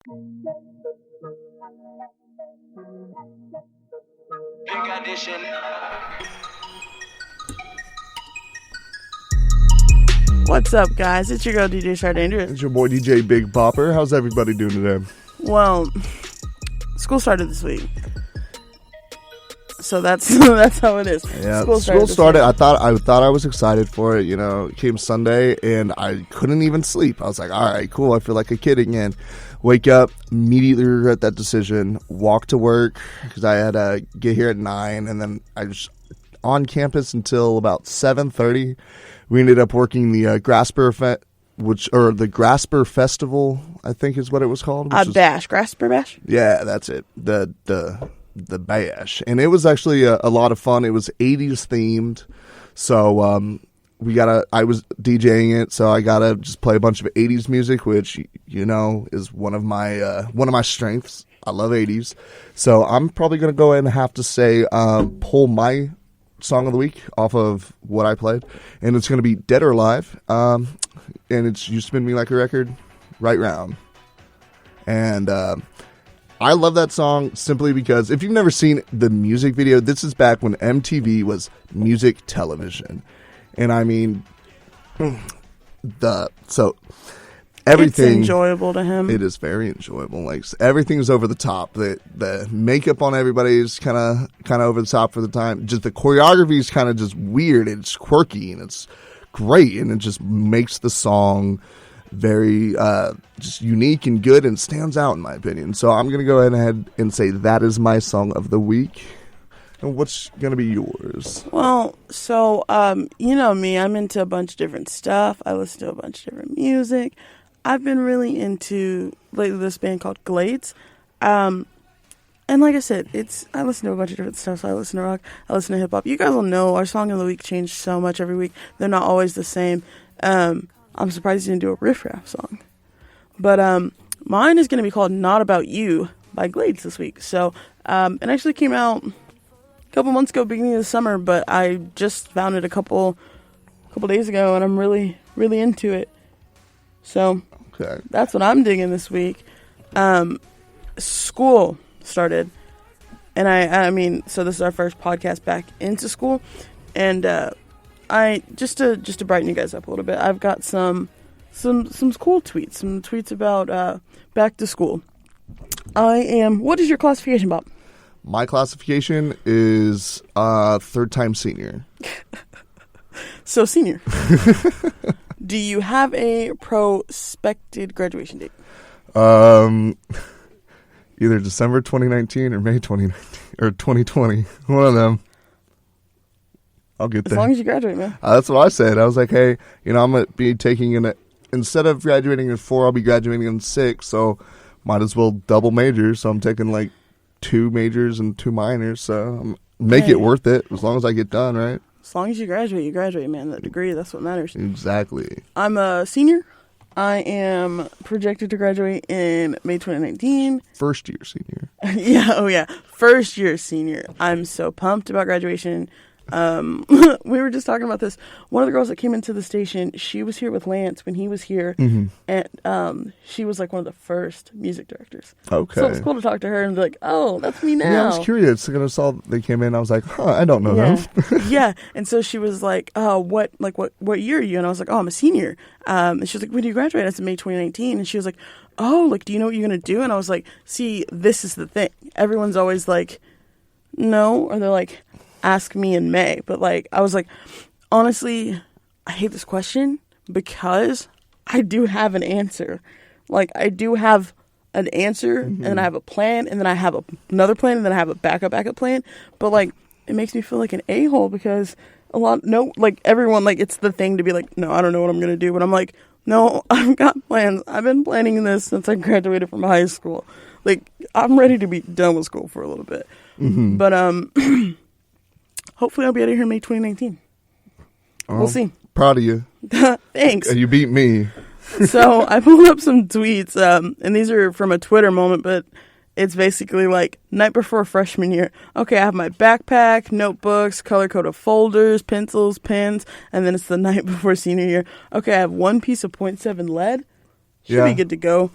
Big Audition. What's up, guys? It's your girl, DJ Chardae and Bopp. It's your boy, DJ Big Popper. How's everybody doing today? Well, school started this week. So that's how it is. Yeah, School started. this week. I thought I was excited for it. You know, it came Sunday, and I couldn't even sleep. I was like, all right, cool. I feel like a kid again. Wake up, immediately regret that decision. Walk to work, because I had to get here at 9, and then I was on campus until about 7:30. We ended up working the Grasper the Grasper Festival, I think is what it was called. Bash, Grasper Bash? Yeah, that's it. The bash. And it was actually a lot of fun. It was 80s themed. So I was DJing it, so I gotta just play a bunch of 80s music, which you know is one of my strengths. I love 80s. So I'm probably gonna go ahead and have to say pull my song of the week off of what I played, and it's going to be Dead or Alive, and it's You Spin Me Like a Record, Right Round. And I love that song simply because if you've never seen the music video, this is back when MTV was music television, and I mean everything. It's enjoyable to him. It is very enjoyable. Like everything's over the top. The makeup on everybody is kind of over the top for the time. Just the choreography is kind of just weird. It's quirky and it's great, and it just makes the song very just unique and good and stands out in my opinion. So I'm gonna go ahead and say that is my song of the week. And what's gonna be yours? Well, so you know me, I'm into a bunch of different stuff. I listen to a bunch of different music. I've been really into lately this band called Glades. And like I said, I listen to a bunch of different stuff. So I listen to rock, I listen to hip hop. You guys will know our song of the week change so much every week. They're not always the same. I'm surprised you didn't do a Riff Raff song. But mine is going to be called Not About You by Glades this week. So it actually came out a couple months ago, beginning of the summer, but I just found it a couple days ago, and I'm really, really into it. So okay, that's what I'm digging this week. School started, and I mean, so this is our first podcast back into school, and I just to brighten you guys up a little bit, I've got some school tweets, some tweets about back to school. What is your classification, Bob? My classification is third time senior. So senior. Do you have a prospected graduation date? Either December 2019 or May 2019 or 2020. One of them. I'll get there. As long as you graduate, man. That's what I said. I was like, hey, I'm going to be taking instead of graduating in 4, I'll be graduating in 6. So might as well double majors. So I'm taking like 2 majors and 2 minors. So make it worth it as long as I get done, right? As long as you graduate, man. That degree, that's what matters. Exactly. I'm a senior. I am projected to graduate in May 2019. First year senior. Yeah. First year senior. I'm so pumped about graduation. We were just talking about this. One of the girls that came into the station, she was here with Lance when he was here, and she was like one of the first music directors. Okay, so it's cool to talk to her and be like, "Oh, that's me now." Yeah, I was curious. I saw they came in. I was like, I don't know them. Yeah, and so she was like, what year are you?" And I was like, "Oh, I'm a senior." And she was like, "When do you graduate?" I said, "May 2019." And she was like, "Oh, like, do you know what you're gonna do?" And I was like, "See, this is the thing. Everyone's always like, no," or they're like, ask me in May. But like, I was like, honestly, I hate this question because I do have an answer. Like, I do have an answer, and I have a plan, and then I have another plan, and then I have a backup plan. But like, it makes me feel like an a-hole because everyone, like, it's the thing to be like, no, I don't know what I'm going to do. But I'm like, no, I've got plans. I've been planning this since I graduated from high school. Like, I'm ready to be done with school for a little bit. But, hopefully I'll be out of here in May 2019. We'll see. Proud of you. Thanks. You beat me. So I pulled up some tweets, and these are from a Twitter moment, but it's basically like night before freshman year. Okay, I have my backpack, notebooks, color-coded folders, pencils, pens, and then it's the night before senior year. Okay, I have one piece of .7 lead. Should be good to go.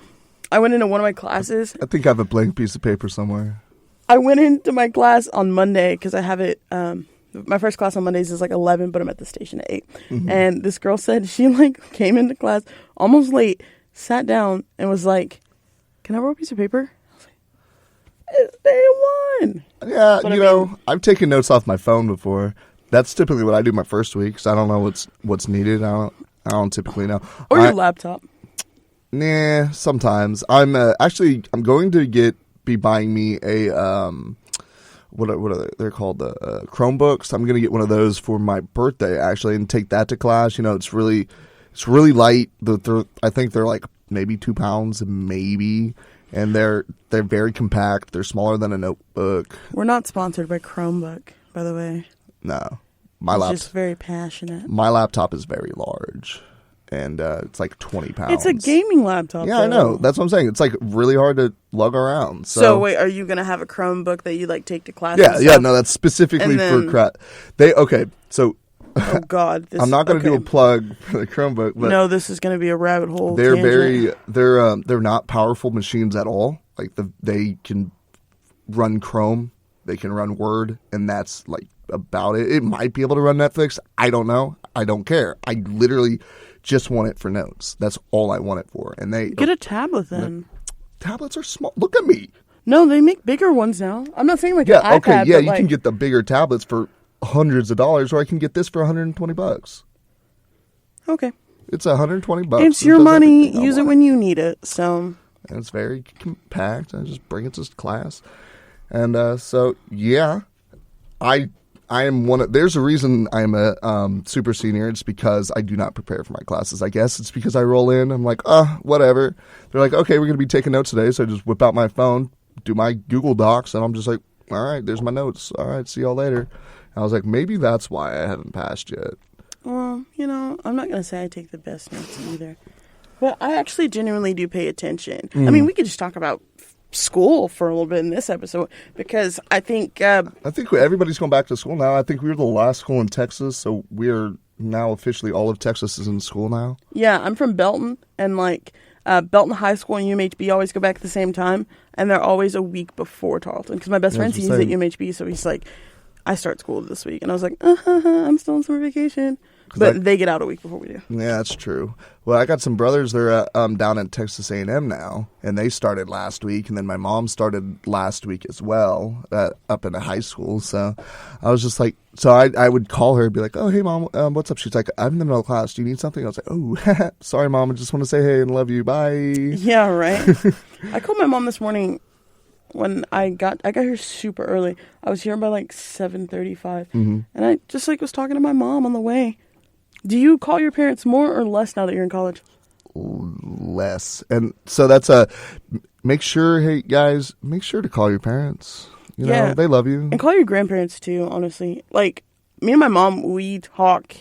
I went into one of my classes. I think I have a blank piece of paper somewhere. I went into my class on Monday because I have it. My first class on Mondays is like 11, but I'm at the station at 8. Mm-hmm. And this girl said she like came into class almost late, sat down, and was like, "Can I borrow a piece of paper?" I was like, "It's day one." Yeah, but I've taken notes off my phone before. That's typically what I do my first week because I don't know what's needed. I don't typically know. Or your laptop. Nah, sometimes. I'm going to be buying me a what are they're called, the Chromebooks. I'm gonna get one of those for my birthday actually, and take that to class. It's really light. I think they're like maybe 2 pounds, maybe, and they're very compact. They're smaller than a notebook. We're not sponsored by Chromebook, by the way. No, just very passionate. My laptop is very large. And it's like 20 pounds. It's a gaming laptop. Yeah, though. I know. That's what I'm saying. It's like really hard to lug around. So wait, are you gonna have a Chromebook that you like take to class? Yeah. No, that's specifically for crap. So. Oh God! I'm not gonna do a plug for the Chromebook. But no, this is gonna be a rabbit hole. They're tangent. they're not powerful machines at all. Like they can run Chrome, they can run Word, and that's like about it. It might be able to run Netflix. I don't know. I don't care. I literally just want it for notes. That's all I want it for. And they get a tablet then. Tablets are small. Look at me. No, they make bigger ones now. I'm not saying like an iPad. Okay, yeah, you can get the bigger tablets for hundreds of dollars, or I can get this for $120. Okay, it's $120. It's your money. Use it when you need it. So, and it's very compact. I just bring it to class, and so yeah, I am one of. There's a reason I'm a super senior. It's because I do not prepare for my classes. I guess it's because I roll in. I'm like, whatever. They're like, okay, we're gonna be taking notes today, so I just whip out my phone, do my Google Docs, and I'm just like, all right, there's my notes. All right, see y'all later. I was like, maybe that's why I haven't passed yet. Well, I'm not going to say I take the best notes either. But I actually genuinely do pay attention. I mean, we could just talk about school for a little bit in this episode because I think... everybody's going back to school now. I think we were the last school in Texas, so we're now officially all of Texas is in school now. Yeah, I'm from Belton, and Belton High School and UMHB always go back at the same time, and they're always a week before Tarleton because my best friend, he's at UMHB, so he's like... I start school this week. And I was like, I'm still on summer vacation. But they get out a week before we do. Yeah, that's true. Well, I got some brothers. They're down at Texas A&M now. And they started last week. And then my mom started last week as well up in a high school. So I was just like, I would call her and be like, oh, hey, Mom, what's up? She's like, I'm in the middle of class. Do you need something? I was like, oh, sorry, Mom. I just want to say hey and love you. Bye. Yeah, right. I called my mom this morning. When I got here super early. I was here by 7:35, and I just was talking to my mom on the way. Do you call your parents more or less now that you're in college? Less, and so that's make sure. Hey guys, make sure to call your parents. You know, they love you, and call your grandparents too. Honestly, me and my mom, we talk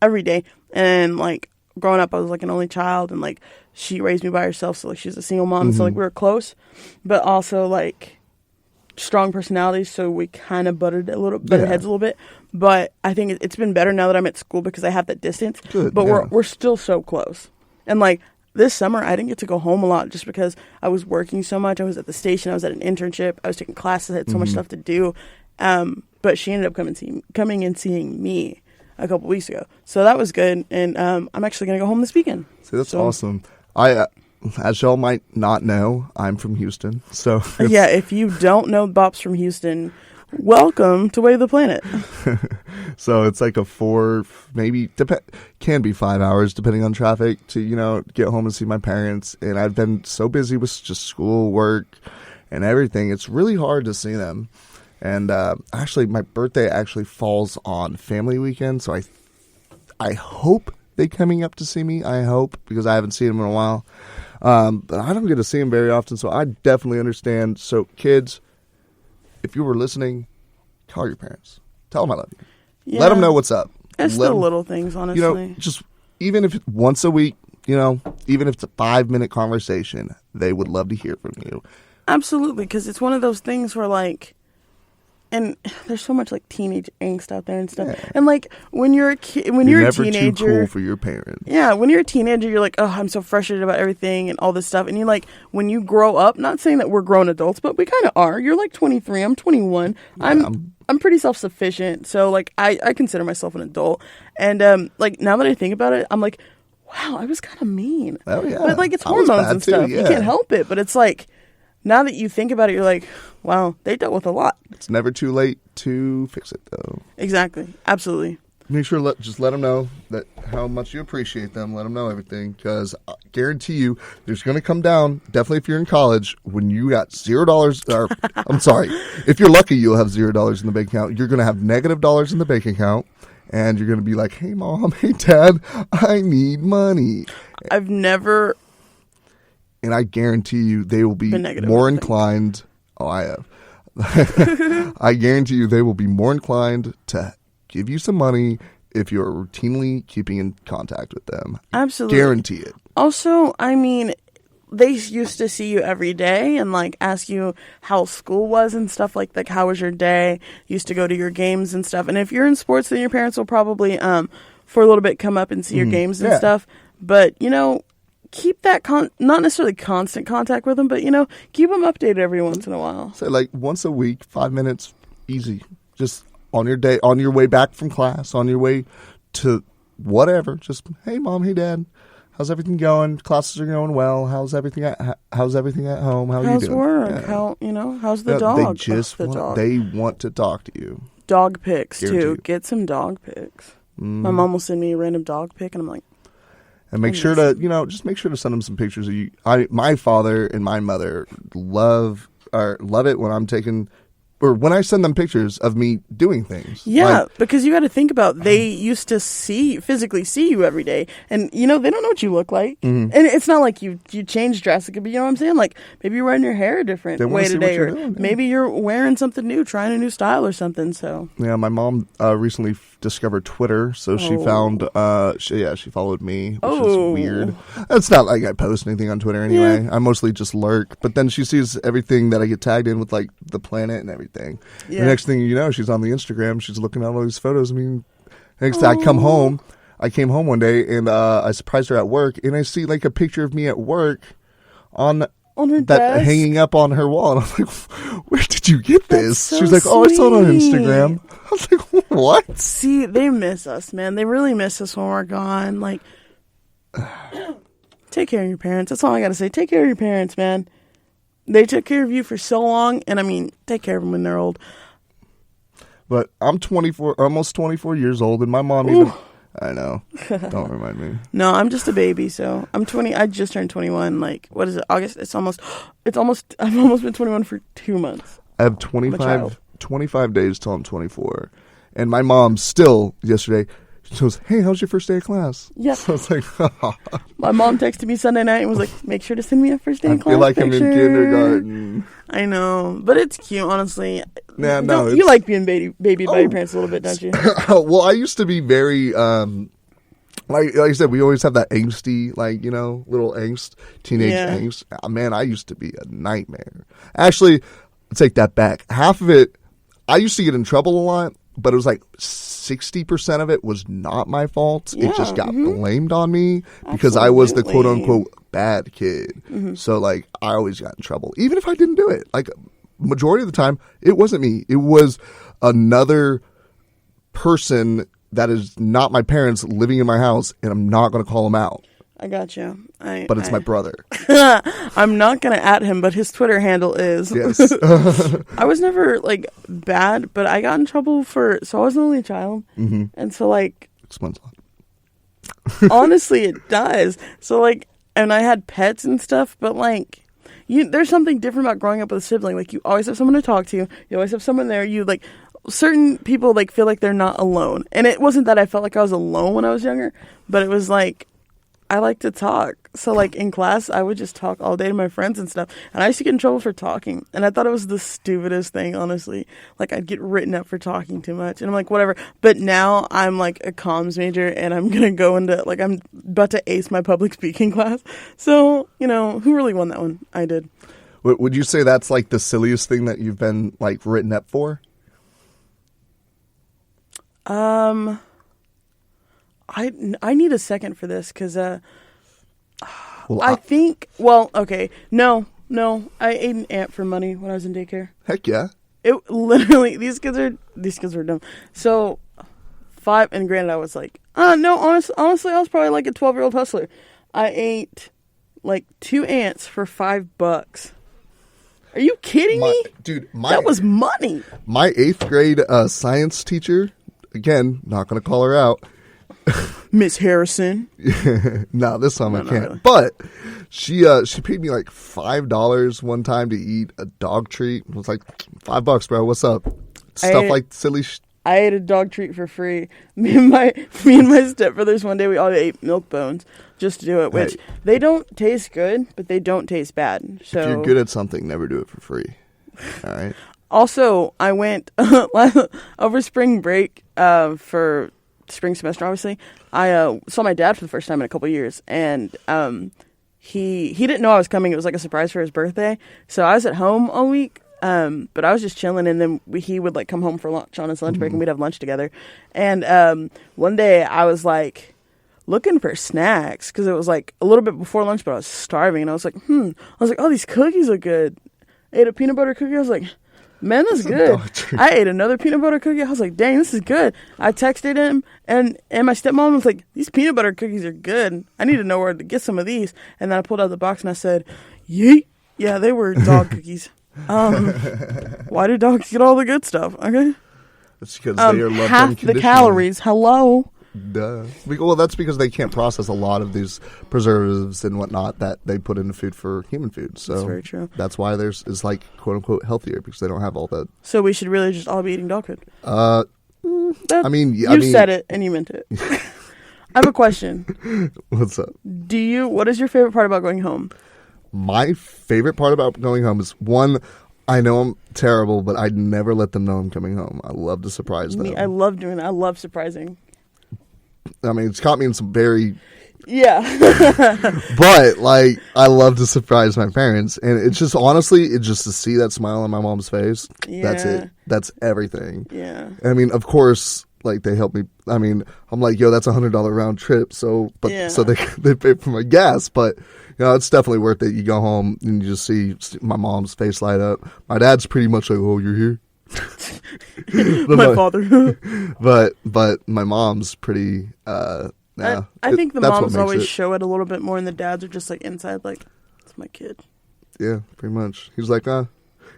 every day, and growing up, I was an only child, and she raised me by herself, so she's a single mom, so we were close, but also strong personalities, so we kind of butted heads a little bit. But I think it's been better now that I'm at school because I have that distance. Good, but we're still so close, and this summer I didn't get to go home a lot just because I was working so much. I was at the station, I was at an internship, I was taking classes, I had so much stuff to do. But she ended up coming and seeing me a couple weeks ago, so that was good. And I'm actually gonna go home this weekend. See, that's awesome. As y'all might not know, I'm from Houston. So yeah, if you don't know Bopp's from Houston, welcome to Wave the Planet. So it's a 4, maybe can be 5 hours depending on traffic to get home and see my parents. And I've been so busy with just school, work, and everything. It's really hard to see them. And actually, my birthday actually falls on family weekend, so I hope they coming up to see me. I hope, because I haven't seen them in a while. But I don't get to see them very often, so I definitely understand. So, kids, if you were listening, call your parents. Tell them I love you. Yeah. Let them know what's up. It's the little things, honestly. Just even if it's once a week, even if it's a 5-minute conversation, they would love to hear from you. Absolutely, because it's one of those things where, and there's so much like teenage angst out there and stuff. Yeah. And like when you're a kid, when you're a teenager, too cool for your parents. Yeah, when you're a teenager, you're like, oh, I'm so frustrated about everything and all this stuff. And you like when you grow up, not saying that we're grown adults, but we kind of are. You're like 23, I'm 21. Yeah, I'm pretty self-sufficient, so like I consider myself an adult. And like now that I think about it, I'm like, wow, I was kind of mean. Oh yeah, but like it's hormones and stuff. Too, yeah. You can't help it. But it's like now that you think about it, you're like, wow, they dealt with a lot. It's never too late to fix it, though. Exactly, absolutely. Make sure just let them know that how much you appreciate them. Let them know everything, because I guarantee you, there's going to come down. Definitely, if you're in college, when you got $0. Or I'm sorry, if you're lucky, you'll have $0 in the bank account. You're going to have negative dollars in the bank account, and you're going to be like, "Hey, mom, hey, dad, I need money." I've never. And I guarantee you, they will be more inclined. Oh, I have. I guarantee you, they will be more inclined to give you some money if you're routinely keeping in contact with them. Absolutely. Guarantee it. Also, I mean, they used to see you every day and like ask you how school was and stuff like how was your day? Used to go to your games and stuff. And if you're in sports, then your parents will probably for a little bit come up and see your games and stuff. But, you know, keep that not necessarily constant contact with them, but, you know, keep them updated every once in a while. So like once a week, 5 minutes, easy. Just on your day, on your way back from class, on your way to whatever. Just, hey, mom, hey, dad, how's everything going? Classes are going well. How's everything at home? How are you doing? How's work? Yeah. How's the dog? They want to talk to you. Dog pics too. Get some dog pics. My mom will send me a random dog pic, and I'm like. And make sure to, just make sure to send them some pictures of you. My father and my mother love it when I'm taking, or when I send them pictures of me doing things. Yeah, because you got to think about, they used to physically see you every day. And, they don't know what you look like. Mm-hmm. And it's not like you changed drastically, but you know what I'm saying? Like, maybe you're wearing your hair a different way today. Or maybe you're wearing something new, trying a new style or something, so. Yeah, my mom recently discovered Twitter, so she found, she followed me, which is weird. It's not like I post anything on Twitter anyway. Yeah. I mostly just lurk. But then she sees everything that I get tagged in with, like, the planet and everything. Yeah. The next thing you know, she's on the Instagram. She's looking at all these photos. I mean, next time I came home one day and I surprised her at work, and I see like a picture of me at work on her desk, hanging up on her wall, and I'm like, "Where did you get this?" So she's like, "Oh, I saw it on Instagram." I was like, "What?" See, they miss us, man. They really miss us when we're gone. Like, take care of your parents. That's all I gotta say. Take care of your parents, man. They took care of you for so long, and I mean, take care of them when they're old. But I'm 24, almost 24 years old, and my mom even... I know. Don't remind me. No, I'm just a baby, so I'm 20. I just turned 21, like, what is it, August? I've almost been 21 for 2 months. I have 25 days till I'm 24. And my mom still, yesterday... She goes, "Hey, how's your first day of class?" Yeah. So I was like, oh. My mom texted me Sunday night and was like, "Make sure to send me a first day of class." I feel like picture. I'm in kindergarten. I know, but it's cute, honestly. Yeah, no, you like being baby by your parents a little bit, don't you? Well, I used to be very, like I said, we always have that angsty, little angst, teenage angst. Man, I used to be a nightmare. Actually, I'll take that back. Half of it, I used to get in trouble a lot, but it was like 60% of it was not my fault. Yeah, it just got blamed on me because I was the quote unquote bad kid. Mm-hmm. So like I always got in trouble, even if I didn't do it. Like majority of the time, it wasn't me. It was another person that is not my parents living in my house, and I'm not going to call them out. I got you. But it's my brother. I'm not going to at him, but his Twitter handle is. Yes. I was never, bad, but I got in trouble so I was the only child. Mm-hmm. And so, explains a lot. Honestly, it does. So, and I had pets and stuff, but, there's something different about growing up with a sibling. Like, you always have someone to talk to. You always have someone there. Certain people, feel like they're not alone. And it wasn't that I felt like I was alone when I was younger, but it was, I like to talk. So, in class, I would just talk all day to my friends and stuff. And I used to get in trouble for talking. And I thought it was the stupidest thing, honestly. I'd get written up for talking too much. And I'm like, whatever. But now I'm, a comms major. And I'm going to go into, I'm about to ace my public speaking class. So, who really won that one? I did. Would you say that's, the silliest thing that you've been, written up for? I need a second for this because Well, I think. Well, okay, no. I ate an ant for money when I was in daycare. Heck yeah. It literally these kids are dumb. So 5, and granted, I was like, no, honestly, I was probably like a 12-year-old hustler. I ate like 2 ants for $5. Are you kidding me? Dude, that was money. My 8th grade science teacher, again, not going to call her out. Miss Harrison. No, this time I can't. Really. But she paid me like $5 one time to eat a dog treat. It was like $5, bro. What's up? Stuff like silly. I ate a dog treat for free. Me and my stepbrothers one day we all ate milk bones just to do it, which they don't taste good, but they don't taste bad. So if you're good at something, never do it for free. All right. Also, I went over spring break for spring semester. Obviously, I saw my dad for the first time in a couple of years, and he didn't know I was coming. It was like a surprise for his birthday. So I was at home all week. But I was just chilling, and then he would like come home for lunch on his lunch break, and we'd have lunch together. And one day I was like looking for snacks because it was like a little bit before lunch, but I was starving, and I was like, I was like, oh, these cookies look good. I ate a peanut butter cookie. I was like, man, that's good. I ate another peanut butter cookie. I was like, dang, this is good. I texted him, and my stepmom was like, these peanut butter cookies are good. I need to know where to get some of these. And then I pulled out the box and I said, yeet. Yeah, they were dog cookies. Why do dogs get all the good stuff? Okay, That's because they are loved half the calories. Hello. Duh. Well, that's because they can't process a lot of these preservatives and whatnot that they put into food for human food. So that's very true. That's why theirs is like quote unquote healthier because they don't have all that. So we should really just all be eating dog food. You said it and you meant it. I have a question. What's up? What is your favorite part about going home? My favorite part about going home is, one, I know I'm terrible, but I'd never let them know I'm coming home. I love to surprise them. I love doing that. I love surprising. I mean, it's caught me in some very... Yeah. But, like, I love to surprise my parents. And it's just, honestly, it's just to see that smile on my mom's face. Yeah. That's it. That's everything. Yeah. I mean, of course... Like they help me. I mean, I'm like, yo, that's $100 round trip. So they pay for my gas. But it's definitely worth it. You go home and you just see my mom's face light up. My dad's pretty much like, oh, you're here. my father. but my mom's pretty. I think the moms always show it a little bit more, and the dads are just like inside, like it's my kid. Yeah, pretty much. He's like,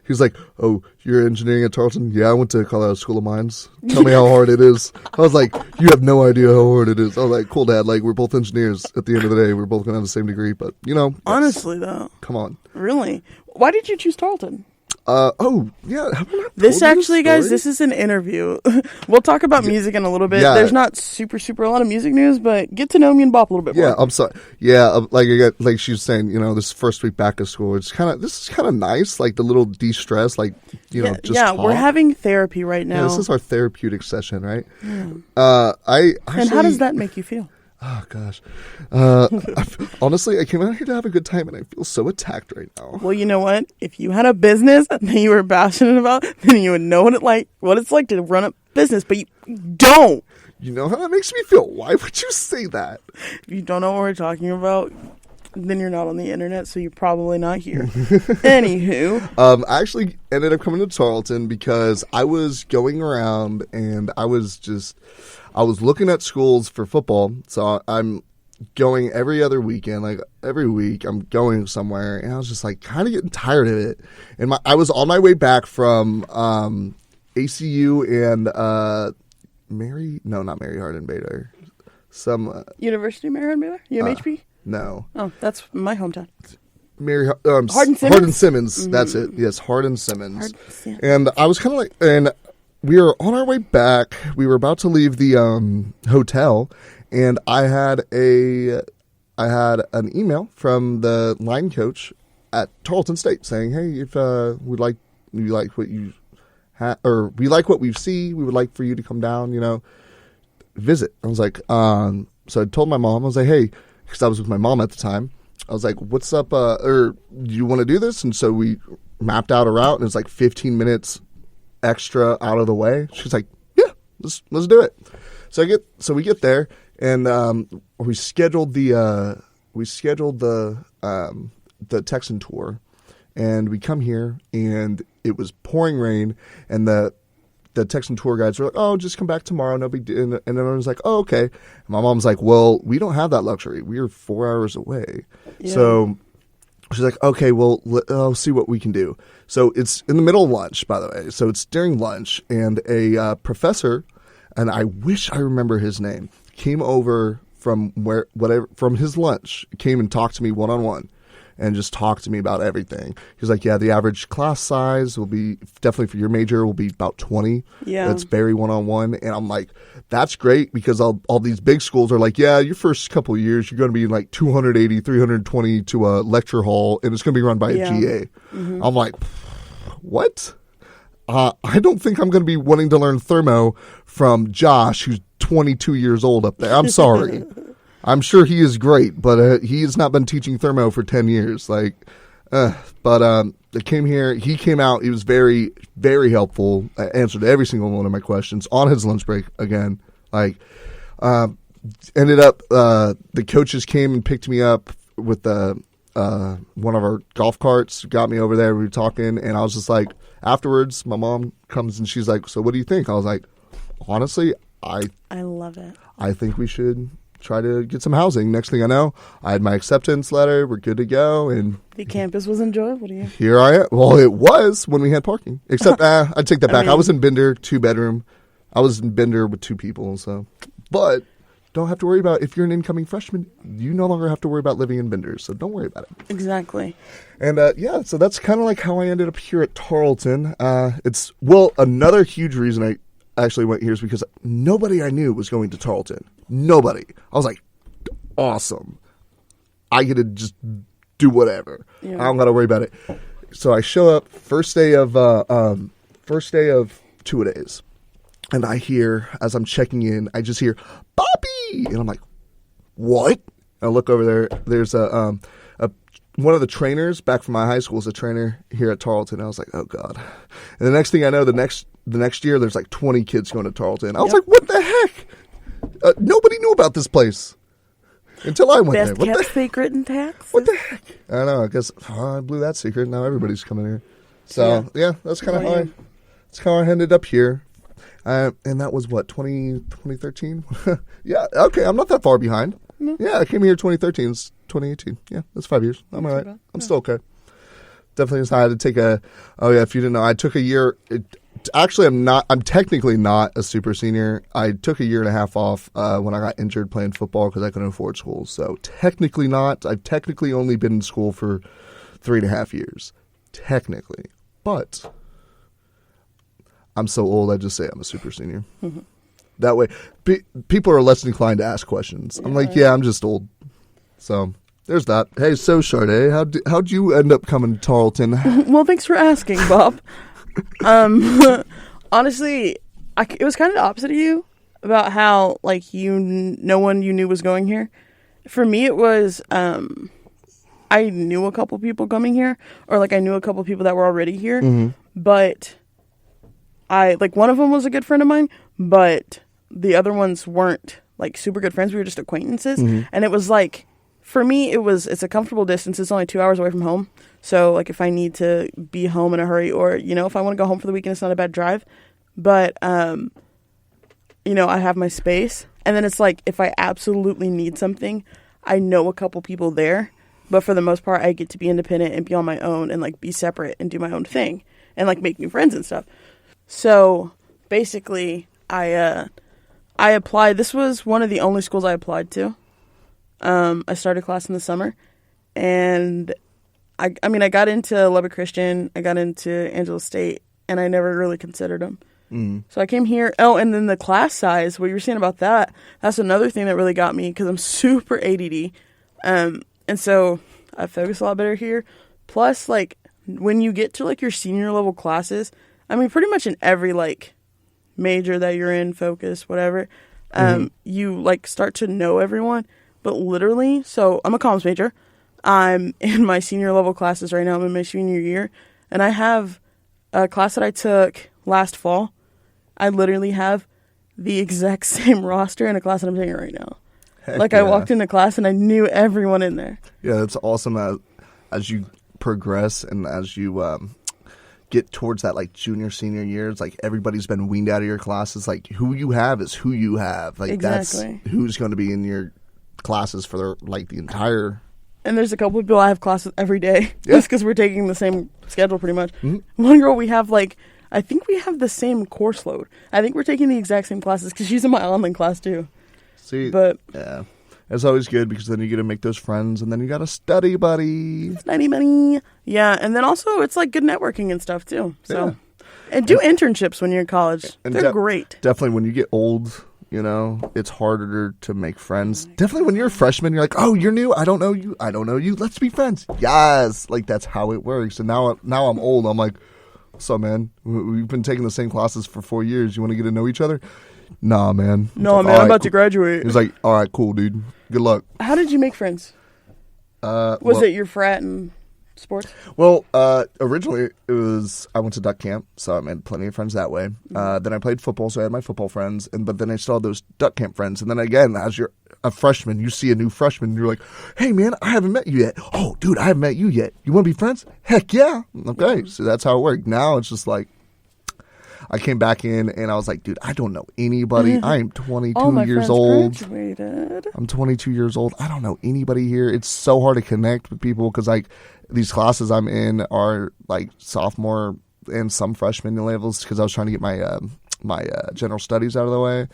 He's like, oh, you're engineering at Tarleton? Yeah, I went to Colorado School of Mines. Tell me how hard it is. I was like, you have no idea how hard it is. I was like, cool, Dad. Like, we're both engineers. At the end of the day, we're both going to have the same degree. But, honestly, though. Come on. Really? Why did you choose Tarleton? This actually, guys, this is an interview. We'll talk about music in a little bit. Yeah. There's not super a lot of music news, but get to know me and Bopp a little bit more. Yeah, I'm sorry. Yeah, like she was saying, this first week back to school, this is kind of nice, like the little de-stress, like just talk. We're having therapy right now. Yeah, this is our therapeutic session, right? Yeah. And how does that make you feel? Oh, gosh. Honestly, I came out here to have a good time, and I feel so attacked right now. Well, you know what? If you had a business that you were passionate about, then you would know what it's like to run a business, but you don't. You know how that makes me feel? Why would you say that? If you don't know what we're talking about, then you're not on the internet, so you're probably not here. Anywho. I actually ended up coming to Tarleton because I was going around, and I was looking at schools for football, so I'm going every other weekend, like every week I'm going somewhere, and I was just like kind of getting tired of it. And I was on my way back from ACU and not Mary Hardin Baylor, some University of Mary Hardin Baylor, UMHB. No, oh, that's my hometown. Hardin Simmons. Mm-hmm. That's it. Yes, Hardin Simmons. And I was kind of like, and we were on our way back. We were about to leave the hotel, and I had an email from the line coach at Tarleton State saying, "Hey, if we like what you or we like what we see, we would like for you to come down, visit." I was like, so I told my mom, I was like, hey, because I was with my mom at the time. I was like, what's up? Or do you want to do this? And so we mapped out a route, and it was like 15 minutes extra out of the way. She's like, yeah, let's do it. So we get there, and we scheduled the Texan tour, and we come here, and it was pouring rain, and the Texan tour guides were like, "Oh, just come back tomorrow, no big deal." And everyone's like, "Oh, okay." And my mom's like, "Well, we don't have that luxury. We are 4 hours away." Yeah. So she's like, "Okay, well, I'll see what we can do." So it's in the middle of lunch, by the way. So it's during lunch, and a professor, and I wish I remember his name, came over from from his lunch, came and talked to me one-on-one. And just talk to me about everything. He's like, yeah, the average class size will be, definitely for your major, will be about 20. Yeah. That's very one-on-one. And I'm like, that's great, because all these big schools are like, yeah, your first couple of years, you're going to be like 280, 320 to a lecture hall, and it's going to be run by a GA. Mm-hmm. I'm like, what? I don't think I'm going to be wanting to learn thermo from Josh, who's 22 years old up there. I'm sorry. I'm sure he is great, but he has not been teaching thermo for 10 years. But I came here. He came out. He was very, very helpful. I answered every single one of my questions on his lunch break again. Ended up, the coaches came and picked me up with one of our golf carts, got me over there. We were talking, and I was just like, afterwards, my mom comes and she's like, "So what do you think?" I was like, honestly, I love it. I think we should try to get some housing. Next thing I know, I had my acceptance letter. We're good to go. And the campus was enjoyable to you. Here I am. Well, it was when we had parking. Except, I'd take that back. I was in Bender, 2-bedroom. I was in Bender with 2 people. So, but don't have to worry about, if you're an incoming freshman, you no longer have to worry about living in Bender. So don't worry about it. Exactly. And yeah, so that's kind of like how I ended up here at Tarleton. Another huge reason I actually went here is because nobody I knew was going to Tarleton. Nobody. I was like, awesome. I get to just do whatever. Yeah. I don't got to worry about it. So I show up first day of 2-a-days, and I hear, as I'm checking in, I just hear Bobby, and I'm like, what? And I look over there. There's one of the trainers back from my high school is a trainer here at Tarleton. I was like, oh God. And the next thing I know, the next year, there's like 20 kids going to Tarleton. I was like, what the heck? Nobody knew about this place until I went there. Best kept secret in Texas. What the heck? I don't know. I guess I blew that secret. Now everybody's coming here. So yeah, that's kind of how I ended up here. And that was what, 2013? Yeah. Okay. I'm not that far behind. No. Yeah. I came here 2013. It's 2018. Yeah. That's 5 years. I'm all right. I'm still okay. Definitely decided to take if you didn't know, I took a year. Actually, I'm technically not a super senior. I took a year and a half off when I got injured playing football because I couldn't afford school. So technically not. I've technically only been in school for 3.5 years. Technically. But I'm so old, I just say I'm a super senior. Mm-hmm. That way, people are less inclined to ask questions. I'm like, yeah, I'm just old. So there's that. Hey, so Chardae, how'd you end up coming to Tarleton? Well, thanks for asking, Bob. Honestly, it was kind of the opposite of you about how, like, no one you knew was going here. For me, it was, I knew a couple people coming here, or like I knew a couple people that were already here, mm-hmm. But one of them was a good friend of mine, but the other ones weren't like super good friends. We were just acquaintances. Mm-hmm. And it was like, for me, it's a comfortable distance. It's only 2 hours away from home. So, like, if I need to be home in a hurry, or, if I want to go home for the weekend, it's not a bad drive. But, I have my space. And then it's like, if I absolutely need something, I know a couple people there. But for the most part, I get to be independent and be on my own and, like, be separate and do my own thing and, like, make new friends and stuff. So, basically, I applied. This was one of the only schools I applied to. I started class in the summer, and I got into Lubbock Christian, I got into Angela State, and I never really considered them. Mm. So I came here. Oh, and then the class size, what you were saying about that's another thing that really got me, because I'm super ADD. And so I focus a lot better here. Plus, like, when you get to, like, your senior level classes, pretty much in every, like, major that you're in, focus, whatever, you, like, start to know everyone. But literally, so I'm a comms major. I'm in my senior level classes right now. I'm in my senior year. And I have a class that I took last fall. I literally have the exact same roster in a class that I'm taking right now. Heck Like, yeah. I walked into class and I knew everyone in there. Yeah, it's awesome as you progress and as you get towards that like junior, senior years, like everybody's been weaned out of your classes. Like who you have is who you have. Like Exactly. that's who's going to be in your classes for the entire. And there's a couple of people I have classes every day. Yeah. Just because we're taking the same schedule pretty much. Mm-hmm. One girl we have I think we have the same course load. I think we're taking the exact same classes because she's in my online class too. See, But yeah, it's always good because then you get to make those friends, and then you got a study buddy. study money. Yeah, and then also it's like good networking and stuff too. So Yeah. and do internships when you're in college. And They're great. Definitely, when you get old, it's harder to make friends. Definitely, when you're a freshman, you're like, "Oh, you're new. I don't know you. I don't know you. Let's be friends." Yes, like that's how it works. And now I'm old. I'm like, "So, man, we've been taking the same classes for 4 years. You want to get to know each other?" Nah, man. No, Like, man, "All I'm right, about to cool." graduate. He's like, "All right, cool, dude. Good luck." How did you make friends? Was it your frat and sports? Well, originally it was I went to duck camp, so I made plenty of friends that way. Then I played football, so I had my football friends, but then I still had those duck camp friends. And then again, as you're a freshman, you see a new freshman, and you're like, "Hey, man, I haven't met you yet." "Oh, dude, I haven't met you yet. You want to be friends?" "Heck yeah." Okay, so that's how it worked. Now it's just like I came back in, and I was like, "Dude, I don't know anybody. I am 22 All my years friends old. graduated. I'm 22 years old. I don't know anybody here. It's so hard to connect with people because like these classes I'm in are like sophomore and some freshman levels because I was trying to get my general studies out of the way,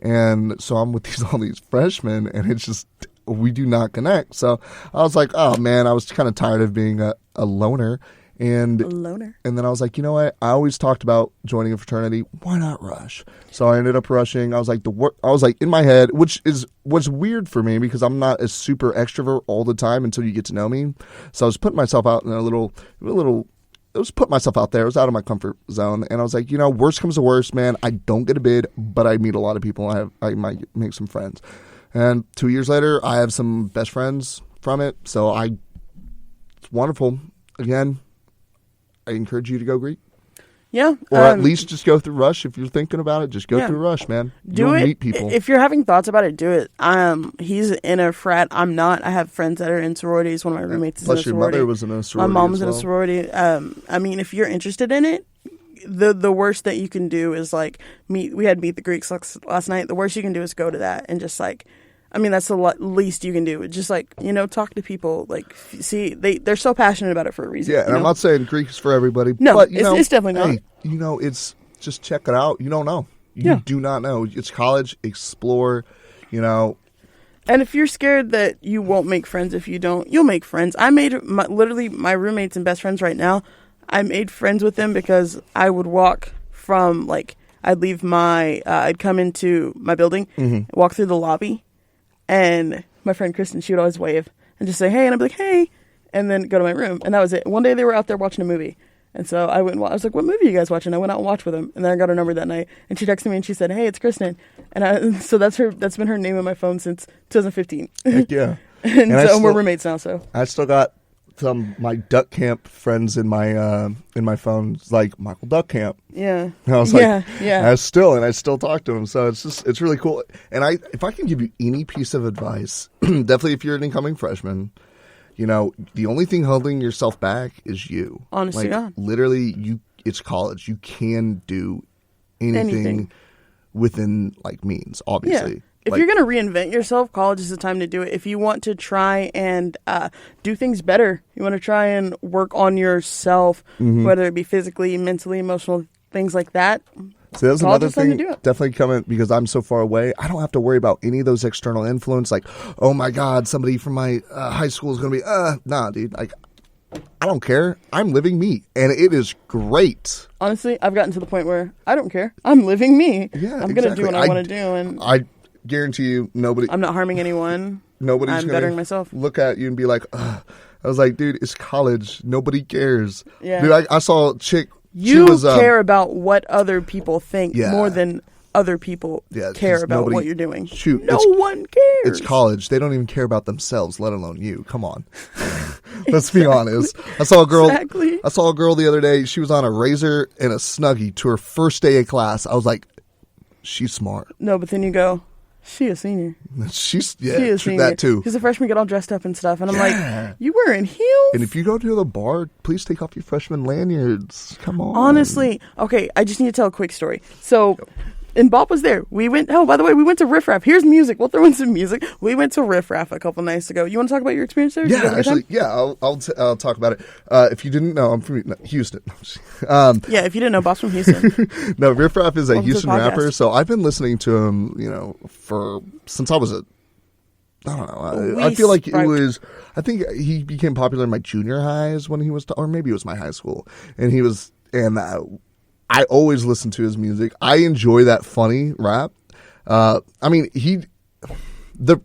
and so I'm with all these freshmen, and it's just we do not connect. So I was like, oh man, I was kind of tired of being a loner. And Loner. and then I was like, you know what? I always talked about joining a fraternity. Why not rush? So I ended up rushing. I was like in my head, which was weird for me because I'm not a super extrovert all the time until you get to know me. So I was putting myself out in a little. I was putting myself out there. I was out of my comfort zone, and I was like, worst comes to worst, man. I don't get a bid, but I meet a lot of people. I might make some friends. And 2 years later, I have some best friends from it. So it's wonderful. Again, I encourage you to go Greek. Yeah. Or at least just go through Rush. If you're thinking about it, just go Yeah. through Rush, man. Do You'll it. meet people. If you're having thoughts about it, do it. He's in a frat. I'm not. I have friends that are in sororities. One of my roommates is in a Plus, your sorority. mother was in a sorority. My mom was as in a well. sorority. I mean, if you're interested in it, the worst that you can do is like meet. We had Meet the Greeks last night. The worst you can do is go to that and just like. I mean, that's the least you can do. Just like, talk to people. Like, see, they're so passionate about it for a reason. Yeah, and I'm not saying Greek is for everybody. No, but, it's definitely not. Hey, it's just check it out. You don't know. Yeah. You do not know. It's college. Explore. And if you're scared that you won't make friends if you don't, you'll make friends. I made literally my roommates and best friends right now. I made friends with them because I would walk from I'd leave I'd come into my building, walk through the lobby, and my friend Kristen, she would always wave and just say, "Hey," and I'd be like, "Hey," and then go to my room. And that was it. One day they were out there watching a movie. And so I went and I was like, "What movie are you guys watching?" I went out and watched with them. And then I got her number that night. And she texted me and she said, "Hey, it's Kristen." And so that's been her name in my phone since 2015. Heck yeah. and so we're roommates now, so. I still got my duck camp friends in my phone, like Michael Duck Camp. Yeah. And I was like, yeah. I still talk to him. So it's really cool. And if I can give you any piece of advice, definitely if you're an incoming freshman, the only thing holding yourself back is you. Honestly, yeah. Literally, it's college. You can do anything within means, obviously. Yeah. If you're going to reinvent yourself, college is the time to do it. If you want to try and do things better, you want to try and work on yourself, whether it be physically, mentally, emotional, things like that. So that's another thing, do it. definitely coming, because I'm so far away, I don't have to worry about any of those external influence, like, oh my God, somebody from my high school is going to be, nah, dude, I don't care. I'm living me, and it is great. Honestly, I've gotten to the point where I don't care. I'm living me. Yeah, I'm going to do what I want to do, and I guarantee you, I'm not harming anyone. Nobody's I'm bettering myself. Look at you and be like, ugh. I was like, dude, it's college. Nobody cares. Yeah. Dude, I saw a chick. You care about what other people think more than other people care 'cause about what you're doing. Shoot, no one cares. It's college. They don't even care about themselves, let alone you. Come on. Let's be honest. I saw a girl. Exactly. I saw a girl the other day. She was on a razor and a Snuggie to her first day of class. I was like, she's smart. No, but then you go, she a senior. She's She a senior. that too. Because the freshmen get all dressed up and stuff, and I'm like, you wearing heels? And if you go to the bar, please take off your freshman lanyards. Come on. Honestly, okay, I just need to tell a quick story. So, and Bopp was there. We went, oh, by the way, we went to Riff Raff. Here's music. We'll throw in some music. We went to Riff Raff a couple nights ago. You want to talk about your experience there? Yeah, actually, I'll talk about it. If you didn't know, I'm from Houston. Yeah, if you didn't know, Bopp's from Houston. No, Riff Raff is a Welcome to Houston the podcast. rapper, so I've been listening to him, since I was I don't know. I feel like I think he became popular in my junior highs when he was, or maybe it was my high school. And I always listen to his music. I enjoy that funny rap. I mean, the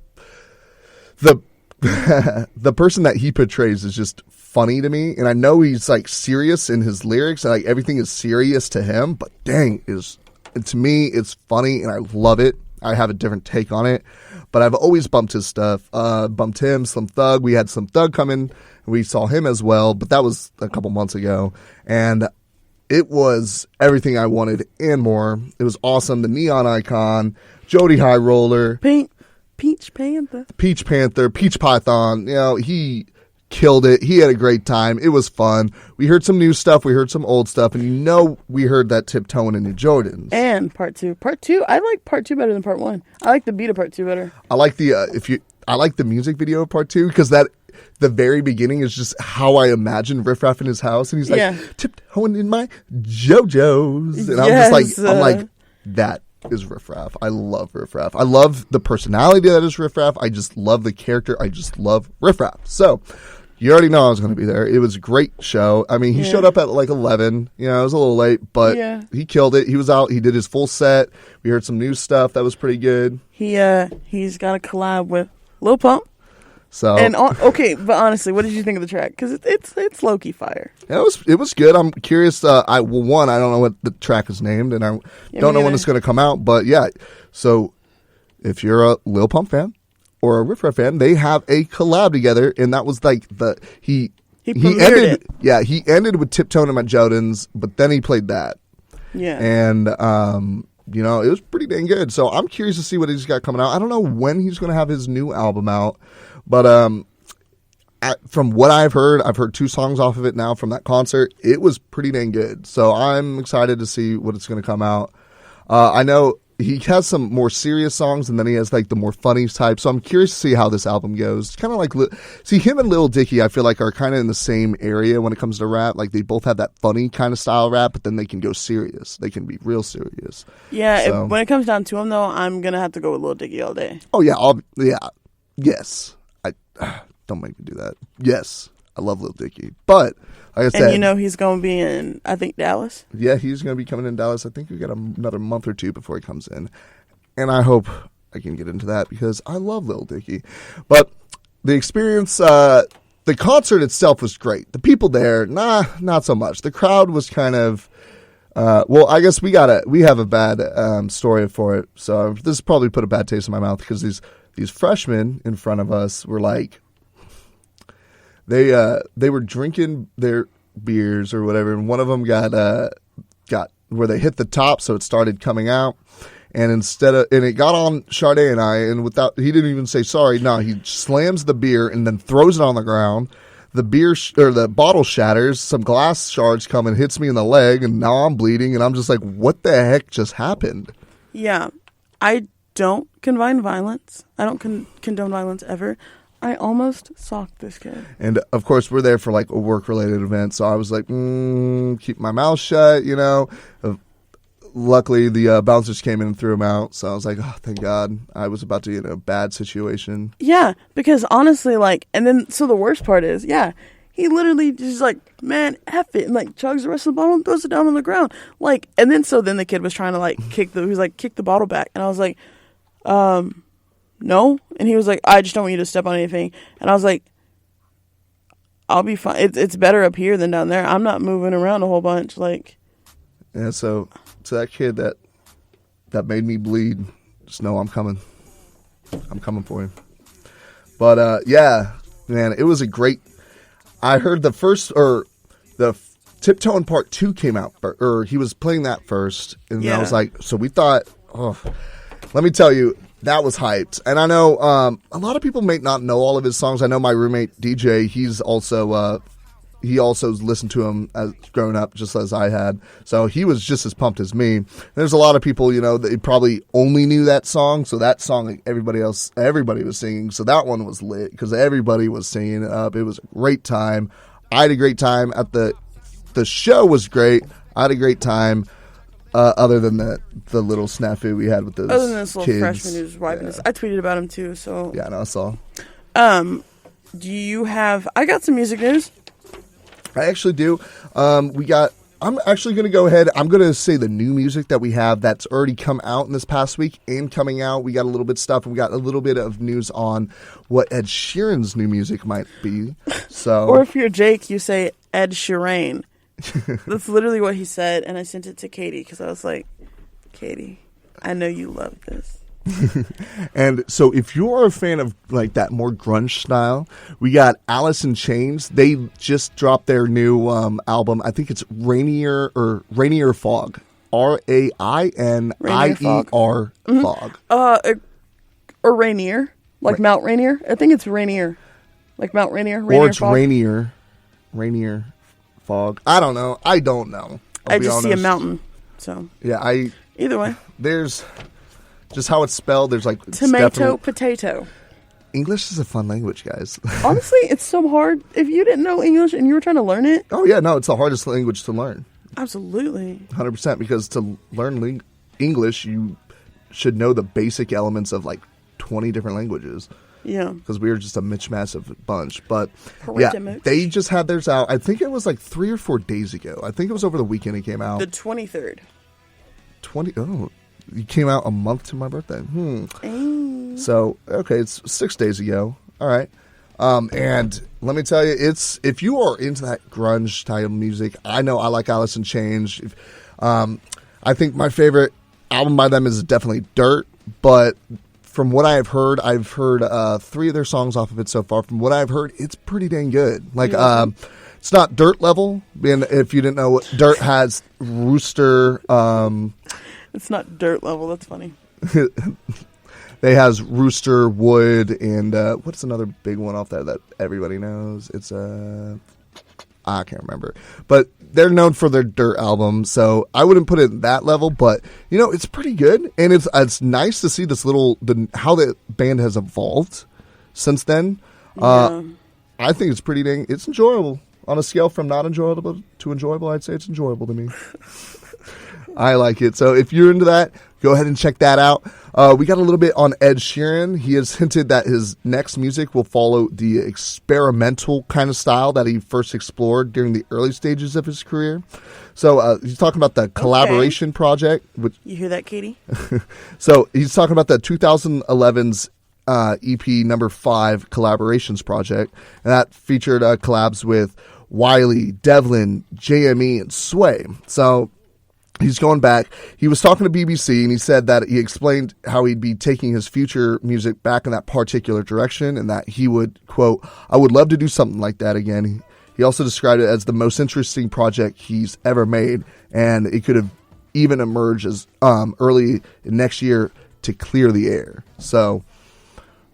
person that he portrays is just funny to me. And I know he's like serious in his lyrics and like everything is serious to him, but dang, to me, it's funny and I love it. I have a different take on it, but I've always bumped his stuff. Bumped him, Slim Thug. We had Slim Thug come in. We saw him as well, but that was a couple months ago. And it was everything I wanted and more. It was awesome. The Neon Icon, Jody High Roller, Peach Panther, Peach Python. He killed it. He had a great time. It was fun. We heard some new stuff. We heard some old stuff. And we heard that Tiptoeing in New Jordans. And part two. I like part 2 better than part 1. I like the beat of part 2 better. I like I like the music video of part 2 because the very beginning is just how I imagine Riff Raff in his house, and he's like tiptoeing in my JoJo's, and Yes. I'm like, that is Riff Raff. I love Riff Raff. I love the personality that is Riff Raff. I just love the character. I just love Riff Raff. So you already know I was going to be there. It was a great show. I mean, he showed up at like 11. It was a little late, but he killed it. He was out. He did his full set. We heard some new stuff that was pretty good. He's got a collab with Lil Pump. So okay, but honestly, what did you think of the track? Because it's low-key fire. It was good. I'm curious. I don't know what the track is named, and I don't know when it's going to come out. But yeah, so if you're a Lil Pump fan or a Riff Raff fan, they have a collab together, and that was like he premiered it. Yeah, he ended with Tiptoeing in My Jordans, but then he played that. Yeah, and it was pretty dang good. So I'm curious to see what he's got coming out. I don't know when he's going to have his new album out. But from what I've heard 2 songs off of it now from that concert. It was pretty dang good. So I'm excited to see what it's going to come out. I know he has some more serious songs, and then he has like the more funny type. So I'm curious to see how this album goes. It's kind of like, him and Lil Dicky, I feel like are kind of in the same area when it comes to rap. Like they both have that funny kind of style rap, but then they can go serious. They can be real serious. Yeah, so, when it comes down to him, though, I'm going to have to go with Lil Dicky all day. Oh, yeah. Yes. Don't make me do that. Yes, I love Lil Dicky. But, like I said... And he's going to be in, I think, Dallas? Yeah, he's going to be coming in Dallas. I think we got another month or 2 before he comes in. And I hope I can get into that because I love Lil Dicky. But the experience, the concert itself was great. The people there, not so much. The crowd was kind of... I guess we have a bad story for it. So this probably put a bad taste in my mouth because these freshmen in front of us were like, they were drinking their beers or whatever, and one of them got where they hit the top, so it started coming out, and it got on Chardae and I, and he didn't even say sorry. No, he slams the beer and then throws it on the ground. The beer or the bottle shatters. Some glass shards come and hits me in the leg, and now I'm bleeding, and I'm just like, what the heck just happened? Yeah, I don't condone violence. I don't condone violence ever. I almost socked this kid. And, of course, we're there for, like, a work-related event, so I was like, keep my mouth shut, Luckily, the bouncers came in and threw him out, so I was like, oh, thank God. I was about to get in a bad situation. Yeah, because honestly, so the worst part is, he literally just man, F it, and chugs the rest of the bottle and throws it down on the ground. And then the kid was trying to kick the bottle back, and I was like, no, and he was like, I just don't want you to step on anything, and I was like, I'll be fine. It's better up here than down there. I'm not moving around a whole bunch. Yeah, so that kid that made me bleed, just know I'm coming. I'm coming for him. But yeah, man, it was a great. I heard the Tiptoeing Part 2 came out, or he was playing that first, and I was like, so we thought let me tell you, that was hyped. And I know a lot of people may not know all of his songs. I know my roommate DJ, he also listened to him as growing up, just as I had. So he was just as pumped as me. There's a lot of people, that probably only knew that song. So that song, like everybody was singing. So that one was lit because everybody was singing it up. It was a great time. I had a great time at the show was great. I had a great time. Other than the little snafu we had with those Other than this little kids. freshman who's wiping his... I tweeted about him too, so... Yeah, no, I saw. Do you have... I got some music news. I actually do. I'm actually going to go ahead. I'm going to say the new music that we have that's already come out in this past week and coming out. We got a little bit of stuff. And we got a little bit of news on what Ed Sheeran's new music might be. So, or if you're Jake, you say Ed Sheeran. That's literally what he said, and I sent it to Katie because I was like, Katie, I know you love this. And so if you're a fan of like that more grunge style, we got Alice in Chains. They just dropped their new album. I think it's Rainier Fog. Rainier Fog. Or Rainier. Like Mount Rainier. I think it's Rainier. Like Mount Rainier. Or it's Fog. Rainier Fog. I don't know. I just see a mountain. So yeah, either way. There's just how it's spelled. There's like tomato, potato. English is a fun language, guys. Honestly, it's so hard. If you didn't know English and you were trying to learn it. Oh yeah, no, it's the hardest language to learn. Absolutely. 100%, because to learn English, you should know the basic elements of like 20 different languages. Yeah. Because we were just a massive bunch. But yeah, they just had theirs out. I think it was like 3 or 4 days ago. I think it was over the weekend it came out. The 23rd. It came out a month to my birthday. So, okay, it's 6 days ago. All right. And let me tell you, if you are into that grunge style music, I know I like Alice in Chains. I think my favorite album by them is definitely Dirt, but from what I've heard 3 of their songs off of it so far. From what I've heard, it's pretty dang good. Like, it's not Dirt level. And if you didn't know, Dirt has Rooster. It's not Dirt level. That's funny. They has Rooster, Wood, and what's another big one off there that everybody knows? It's I can't remember. But they're known for their Dirt album, so I wouldn't put it at that level. But it's pretty good, and it's nice to see this how the band has evolved since then. Yeah. I think it's it's enjoyable. On a scale from not enjoyable to enjoyable, I'd say it's enjoyable to me. I like it. So if you're into that, go ahead and check that out. We got a little bit on Ed Sheeran. He has hinted that his next music will follow the experimental kind of style that he first explored during the early stages of his career. So he's talking about the collaboration project. You hear that, Katie? So he's talking about the 2011's EP number 5 collaborations project. And that featured collabs with Wiley, Devlin, JME, and Sway. So he's going back. He was talking to BBC, and he said that he explained how he'd be taking his future music back in that particular direction, and that he would, quote, "I would love to do something like that again." He also described it as the most interesting project he's ever made, and it could have even emerged as early next year to clear the air. So,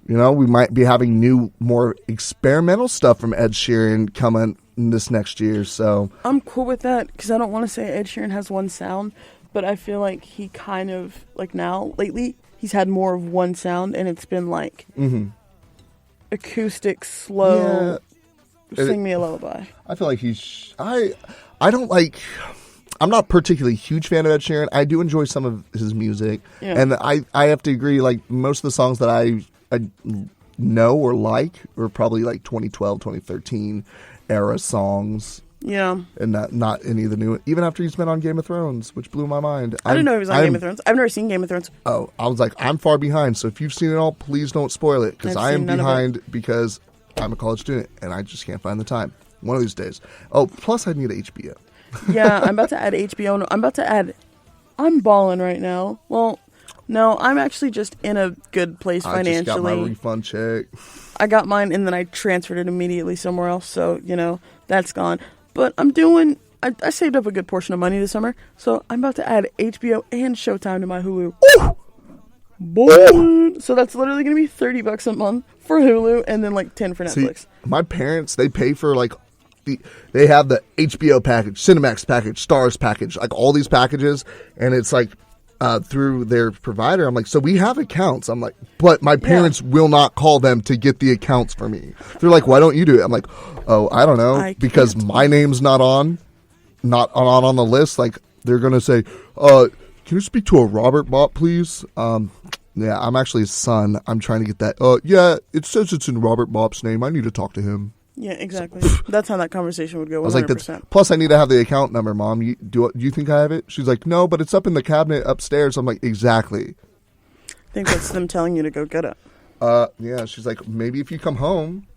we might be having new, more experimental stuff from Ed Sheeran coming this next year. So I'm cool with that because I don't want to say Ed Sheeran has one sound, but I feel like he kind of lately he's had more of one sound, and it's been like acoustic, slow. Sing me a lullaby. I feel like I don't like. I'm not particularly a huge fan of Ed Sheeran. I do enjoy some of his music, and I have to agree. Like most of the songs that I know or like are probably like 2012, 2013 era songs. Yeah. And not any of the new, even after he's been on Game of Thrones, which blew my mind. I didn't know he was on Game of Thrones. I've never seen Game of Thrones. Oh, I was like, I'm far behind. So if you've seen it all, please don't spoil it, because I am behind because I'm a college student and I just can't find the time. One of these days. Oh, plus I need HBO. Yeah, I'm about to add HBO. No, I'm balling right now. Well, no, I'm actually just in a good place financially. I just got my refund check. I got mine and then I transferred it immediately somewhere else. So, that's gone. But I I saved up a good portion of money this summer, so I'm about to add HBO and Showtime to my Hulu. Ooh! Boy. So that's literally going to be $30 a month for Hulu, and then like 10 for Netflix. See, my parents, they pay for like they have the HBO package, Cinemax package, Stars package, like all these packages, and it's like through their provider. I'm like, so we have accounts. I'm like, but my parents will not call them to get the accounts for me. They're like, why don't you do it? I'm like, oh, I don't know, because my name's not on the list. Like, they're gonna say, can you speak to a Robert Bopp, please? Yeah, I'm actually his son. I'm trying to get that. Yeah, it says it's in Robert Bopp's name. I need to talk to him. Yeah, exactly. That's how that conversation would go. 100%. I was like, plus I need to have the account number, Mom. Do you think I have it? She's like, no, but it's up in the cabinet upstairs. I'm like, exactly. I think that's them telling you to go get it. Yeah, she's like, maybe if you come home.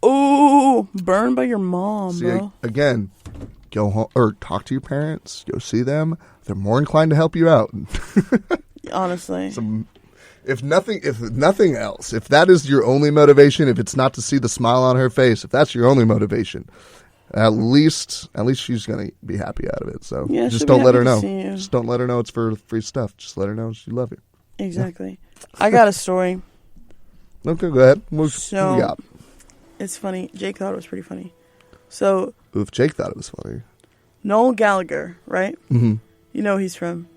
Ooh, burned by your mom, bro. Again, go home or talk to your parents. Go see them. They're more inclined to help you out. Honestly. If nothing else, if that is your only motivation, if it's not to see the smile on her face, if that's your only motivation, at least she's gonna be happy out of it. So yeah, just don't let her know. Just don't let her know it's for free stuff. Just let her know she love you. Exactly. Yeah. I got a story. Okay, go ahead. What we got? It's funny. Jake thought it was pretty funny. So if Jake thought it was funny. Noel Gallagher, right? Mm-hmm. You know who he's from?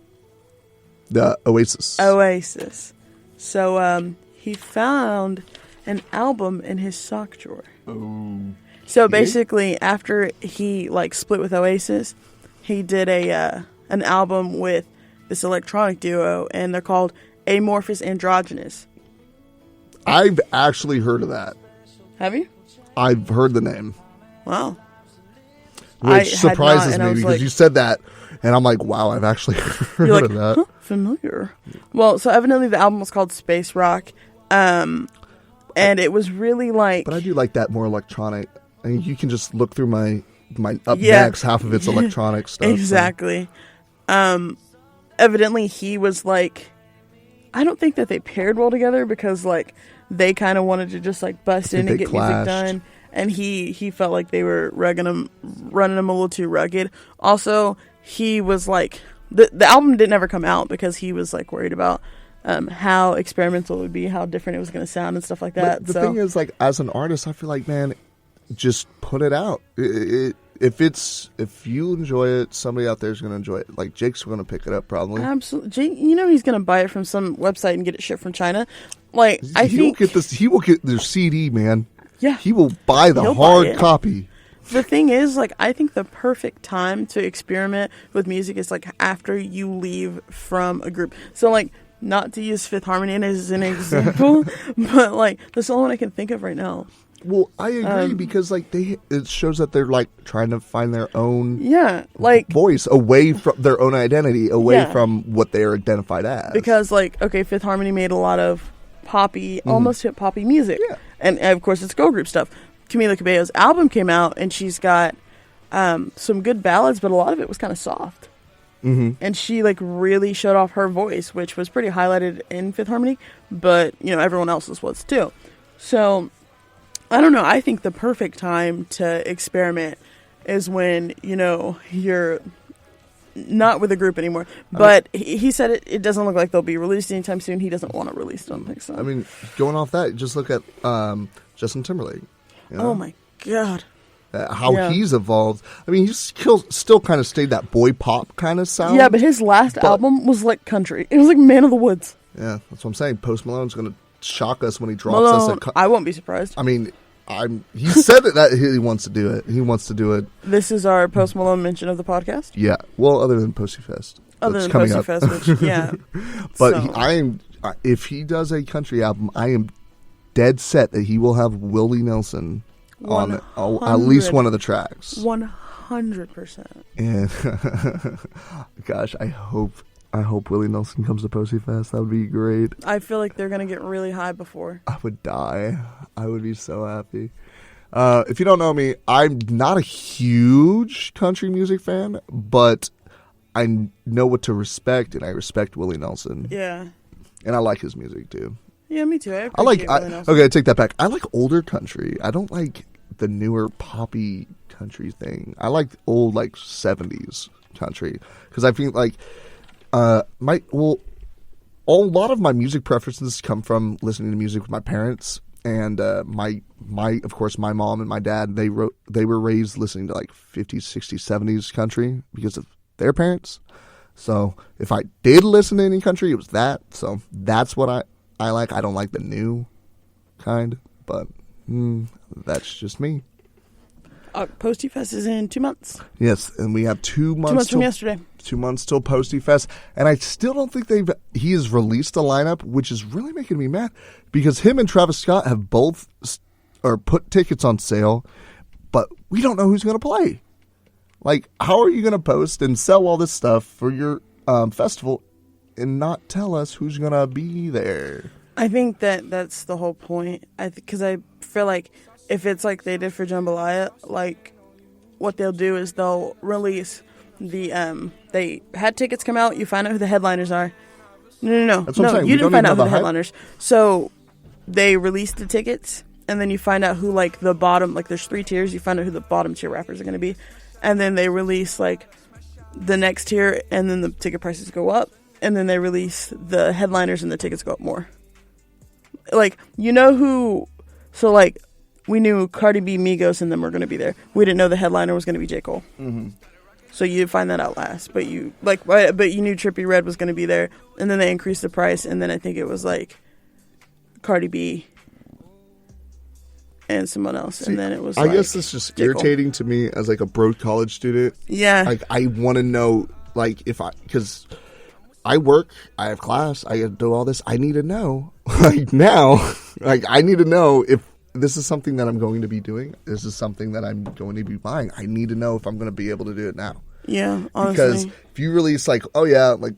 The Oasis. So he found an album in his sock drawer. Oh. So basically, after he like split with Oasis, he did an album with this electronic duo, and they're called Amorphous Androgynous. I've actually heard of that. Have you? I've heard the name. Wow. Which surprises me because you said that, and I'm like, wow, I've actually heard of that. Huh, familiar. Well, so evidently the album was called Space Rock, and it was really like... But I do like that more electronic. I mean, you can just look through my next, half of it's electronic stuff. Exactly. So. Evidently he was like... I don't think that they paired well together because like they kind of wanted to just like bust in and get music done. And he felt like they were running him a little too rugged. Also, he was like... The album didn't ever come out because he was like worried about how experimental it would be, how different it was going to sound and stuff like that. But the thing is, like, as an artist, I feel like, man, just put it out. If you enjoy it, somebody out there is going to enjoy it. Like, Jake's going to pick it up probably. Absolutely. Jake, he's going to buy it from some website and get it shipped from China. Like, he will get their CD, man. Yeah. He will buy the hard copy. The thing is, like, I think the perfect time to experiment with music is, like, after you leave from a group. So, like, not to use Fifth Harmony as an example, but, like, that's the only one I can think of right now. Well, I agree because, like, it shows that they're, like, trying to find their own voice away from their own identity, away from what they're identified as. Because, like, okay, Fifth Harmony made a lot of poppy, almost hip-poppy music. Yeah. And, of course, it's girl group stuff. Camila Cabello's album came out, and she's got some good ballads, but a lot of it was kind of soft. Mm-hmm. And she, like, really showed off her voice, which was pretty highlighted in Fifth Harmony, but, everyone else's was, too. So, I don't know. I think the perfect time to experiment is when, you're not with a group anymore. But he said it doesn't look like they'll be released anytime soon. He doesn't want to release something. So. I mean, going off that, just look at Justin Timberlake. Oh my God. How he's evolved. I mean, he's still kind of stayed that boy pop kind of sound. Yeah, but his last album was like country. It was like Man of the Woods. Yeah, that's what I'm saying. Post Malone's going to shock us when he drops us. I won't be surprised. I mean, he said that he wants to do it. He wants to do it. This is our Post Malone mention of the podcast? Yeah. Well, other than Posty Fest. Other than Posty Fest, which, yeah. But if he does a country album, I am dead set that he will have Willie Nelson on at least one of the tracks. 100%. And gosh, I hope Willie Nelson comes to Posty Fest. That would be great. I feel like they're gonna get really high before. I would die. I would be so happy. If you don't know me, I'm not a huge country music fan, but I know what to respect, and I respect Willie Nelson. Yeah. And I like his music too. Yeah, me too. Okay, I take that back. I like older country. I don't like the newer poppy country thing. I like old, like 70s country because I feel like a lot of my music preferences come from listening to music with my parents, and of course my mom and my dad, they were raised listening to like 50s, 60s, 70s country because of their parents. So if I did listen to any country, it was that. So that's what I like. I don't like the new kind, but that's just me. Posty Fest is in 2 months. Yes, and we have 2 months. 2 months from yesterday. 2 months till Posty Fest, and I still don't think he has released a lineup, which is really making me mad because him and Travis Scott have both put tickets on sale, but we don't know who's going to play. Like, how are you going to post and sell all this stuff for your festival and not tell us who's going to be there? I think that's the whole point. Because I feel like if it's like they did for Jambalaya, like what they'll do is they'll release the they had tickets come out. You find out who the headliners are. No. That's what I'm saying. You didn't find out who the headliners. So they released the tickets, and then you find out who like the bottom. Like there's 3 tiers. You find out who the bottom tier rappers are going to be, and then they release like the next tier, and then the ticket prices go up, and then they release the headliners, and the tickets go up more. Like who? So like. We knew Cardi B, Migos, and them were going to be there. We didn't know the headliner was going to be J. Cole. Mm-hmm. So you find that out last. But you knew Trippie Redd was going to be there, and then they increased the price, and then I think it was like Cardi B and someone else, and then it was. I guess it's just irritating to me as like a broke college student. Yeah, like I want to know, like because I work, I have class, I do all this. I need to know, like now, like I need to know if this is something that I'm going to be doing. This is something that I'm going to be buying. I need to know if I'm going to be able to do it now. Yeah, honestly. Because if you release like, like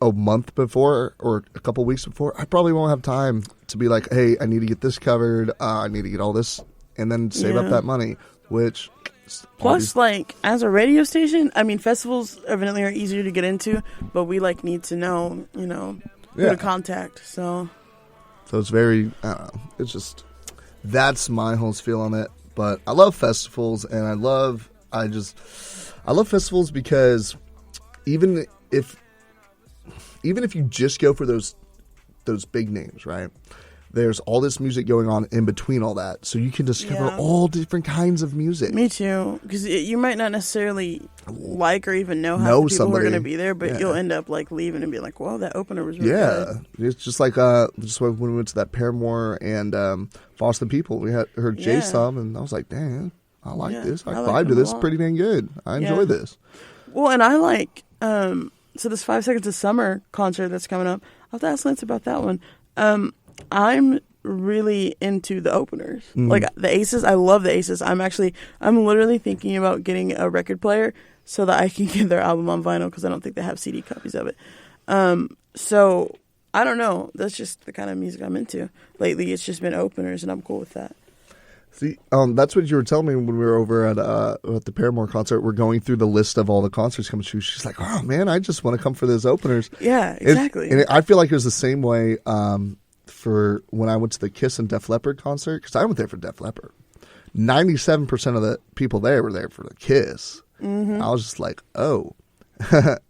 a month before or a couple weeks before, I probably won't have time to be like, hey, I need to get this covered. I need to get all this, and then save up that money. Which plus, like as a radio station, I mean, festivals evidently are easier to get into, but we like need to know, who to contact. So it's very, it's just. That's my whole spiel on it. But I love festivals, and I love festivals because even if you just go for those big names, right? There's all this music going on in between all that, so you can discover all different kinds of music. Me too, because you might not necessarily like or even know how the people who are going to be there, but you'll end up like leaving and be like, "Well, that opener was really good." It's just like when we went to that Paramore and Foster the People, we heard Jay Some, and I was like, "Damn, I like this. I vibe to this pretty dang good. I enjoy this." Well, and I like so this 5 Seconds of Summer concert that's coming up. I'll have to ask Lance about that one. I'm really into the openers. Mm-hmm. Like the Aces, I love the Aces. I'm literally thinking about getting a record player so that I can get their album on vinyl because I don't think they have CD copies of it. So I don't know. That's just the kind of music I'm into. Lately, it's just been openers, and I'm cool with that. See, that's what you were telling me when we were over at the Paramore concert. We're going through the list of all the concerts coming through. She's like, "Oh man, I just want to come for those openers." Yeah, exactly. And I feel like it was the same way for when I went to the Kiss and Def Leppard concert, because I went there for Def Leppard. 97% of the people there were there for the Kiss. Mm-hmm. I was just like, oh,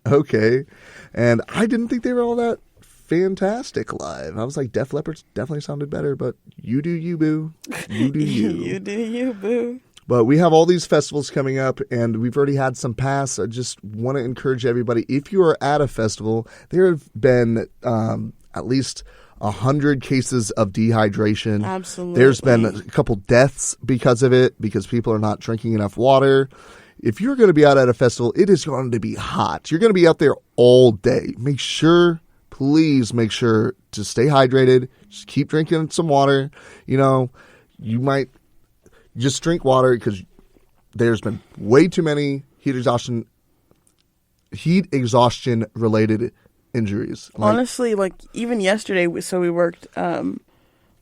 okay. And I didn't think they were all that fantastic live. I was like, Def Leppard definitely sounded better, but you do you, boo. You do you. You do you, boo. But we have all these festivals coming up, and we've already had some pass. I just want to encourage everybody, if you are at a festival, there have been at least 100 cases of dehydration. Absolutely. There's been a couple deaths because of it, because people are not drinking enough water. If you're going to be out at a festival, it is going to be hot. You're going to be out there all day. Please make sure to stay hydrated. Just keep drinking some water. You might just drink water because there's been way too many heat exhaustion related injuries. Honestly, like even yesterday, we worked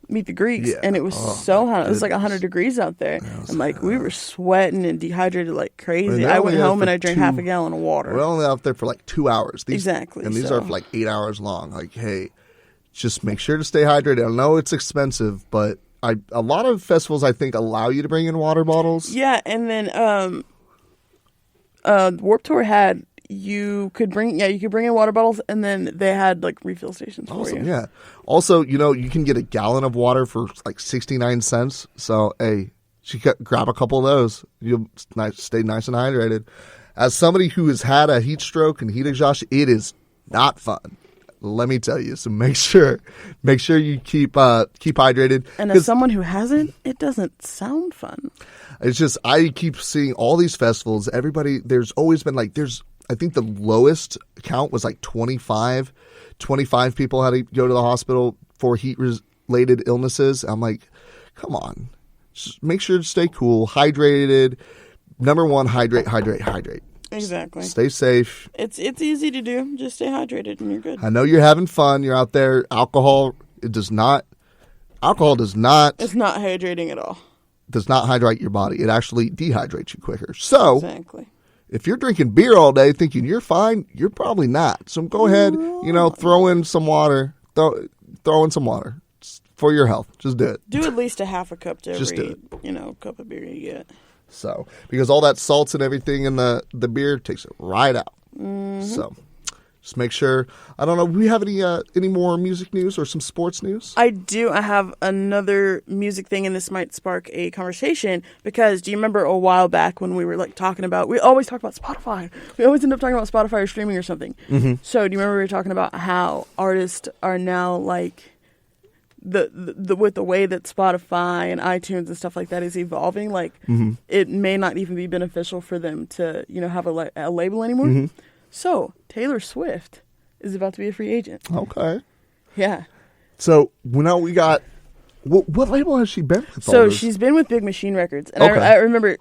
Meet the Greeks, and it was so hot. It was like 100 degrees out there. And like we were sweating and dehydrated like crazy. I went home and I drank half a gallon of water. We're only out there for like 2 hours. Exactly. And these are for like 8 hours long. Like, hey, just make sure to stay hydrated. I know it's expensive, but a lot of festivals I think allow you to bring in water bottles. Yeah, and then Warped Tour had you could bring in water bottles, and then they had like refill stations for you. Yeah. Also, you can get a gallon of water for like 69 cents. So, hey, grab a couple of those. You'll stay nice and hydrated. As somebody who has had a heat stroke and heat exhaustion, it is not fun. Let me tell you. So make sure you keep hydrated. And as someone who hasn't, it doesn't sound fun. It's just I keep seeing all these festivals. Everybody, there's always been like I think the lowest count was like 25 people had to go to the hospital for heat-related illnesses. I'm like, come on. Just make sure to stay cool, hydrated. Number one, hydrate. Exactly. Stay safe. It's easy to do. Just stay hydrated and you're good. I know you're having fun. You're out there. Alcohol does not. It's not hydrating at all. Does not hydrate your body. It actually dehydrates you quicker. So. Exactly. If you're drinking beer all day thinking you're fine, you're probably not. So go ahead, throw in some water. Throw in some water for your health. Just do it. Do at least a half a cup to Just every, do it. Cup of beer you get. So, because all that salts and everything in the beer takes it right out. Mm-hmm. So, just make sure. I don't know. Do we have any more music news or some sports news? I do. I have another music thing, and this might spark a conversation. Because do you remember a while back when we were like talking about? We always talk about Spotify. We always end up talking about Spotify or streaming or something. Mm-hmm. So do you remember we were talking about how artists are now like the with the way that Spotify and iTunes and stuff like that is evolving? Like it may not even be beneficial for them to have a label anymore. Mm-hmm. So, Taylor Swift is about to be a free agent. Okay. Yeah. So, now we got... What label has she been with? So, she's been with Big Machine Records. And okay. I remember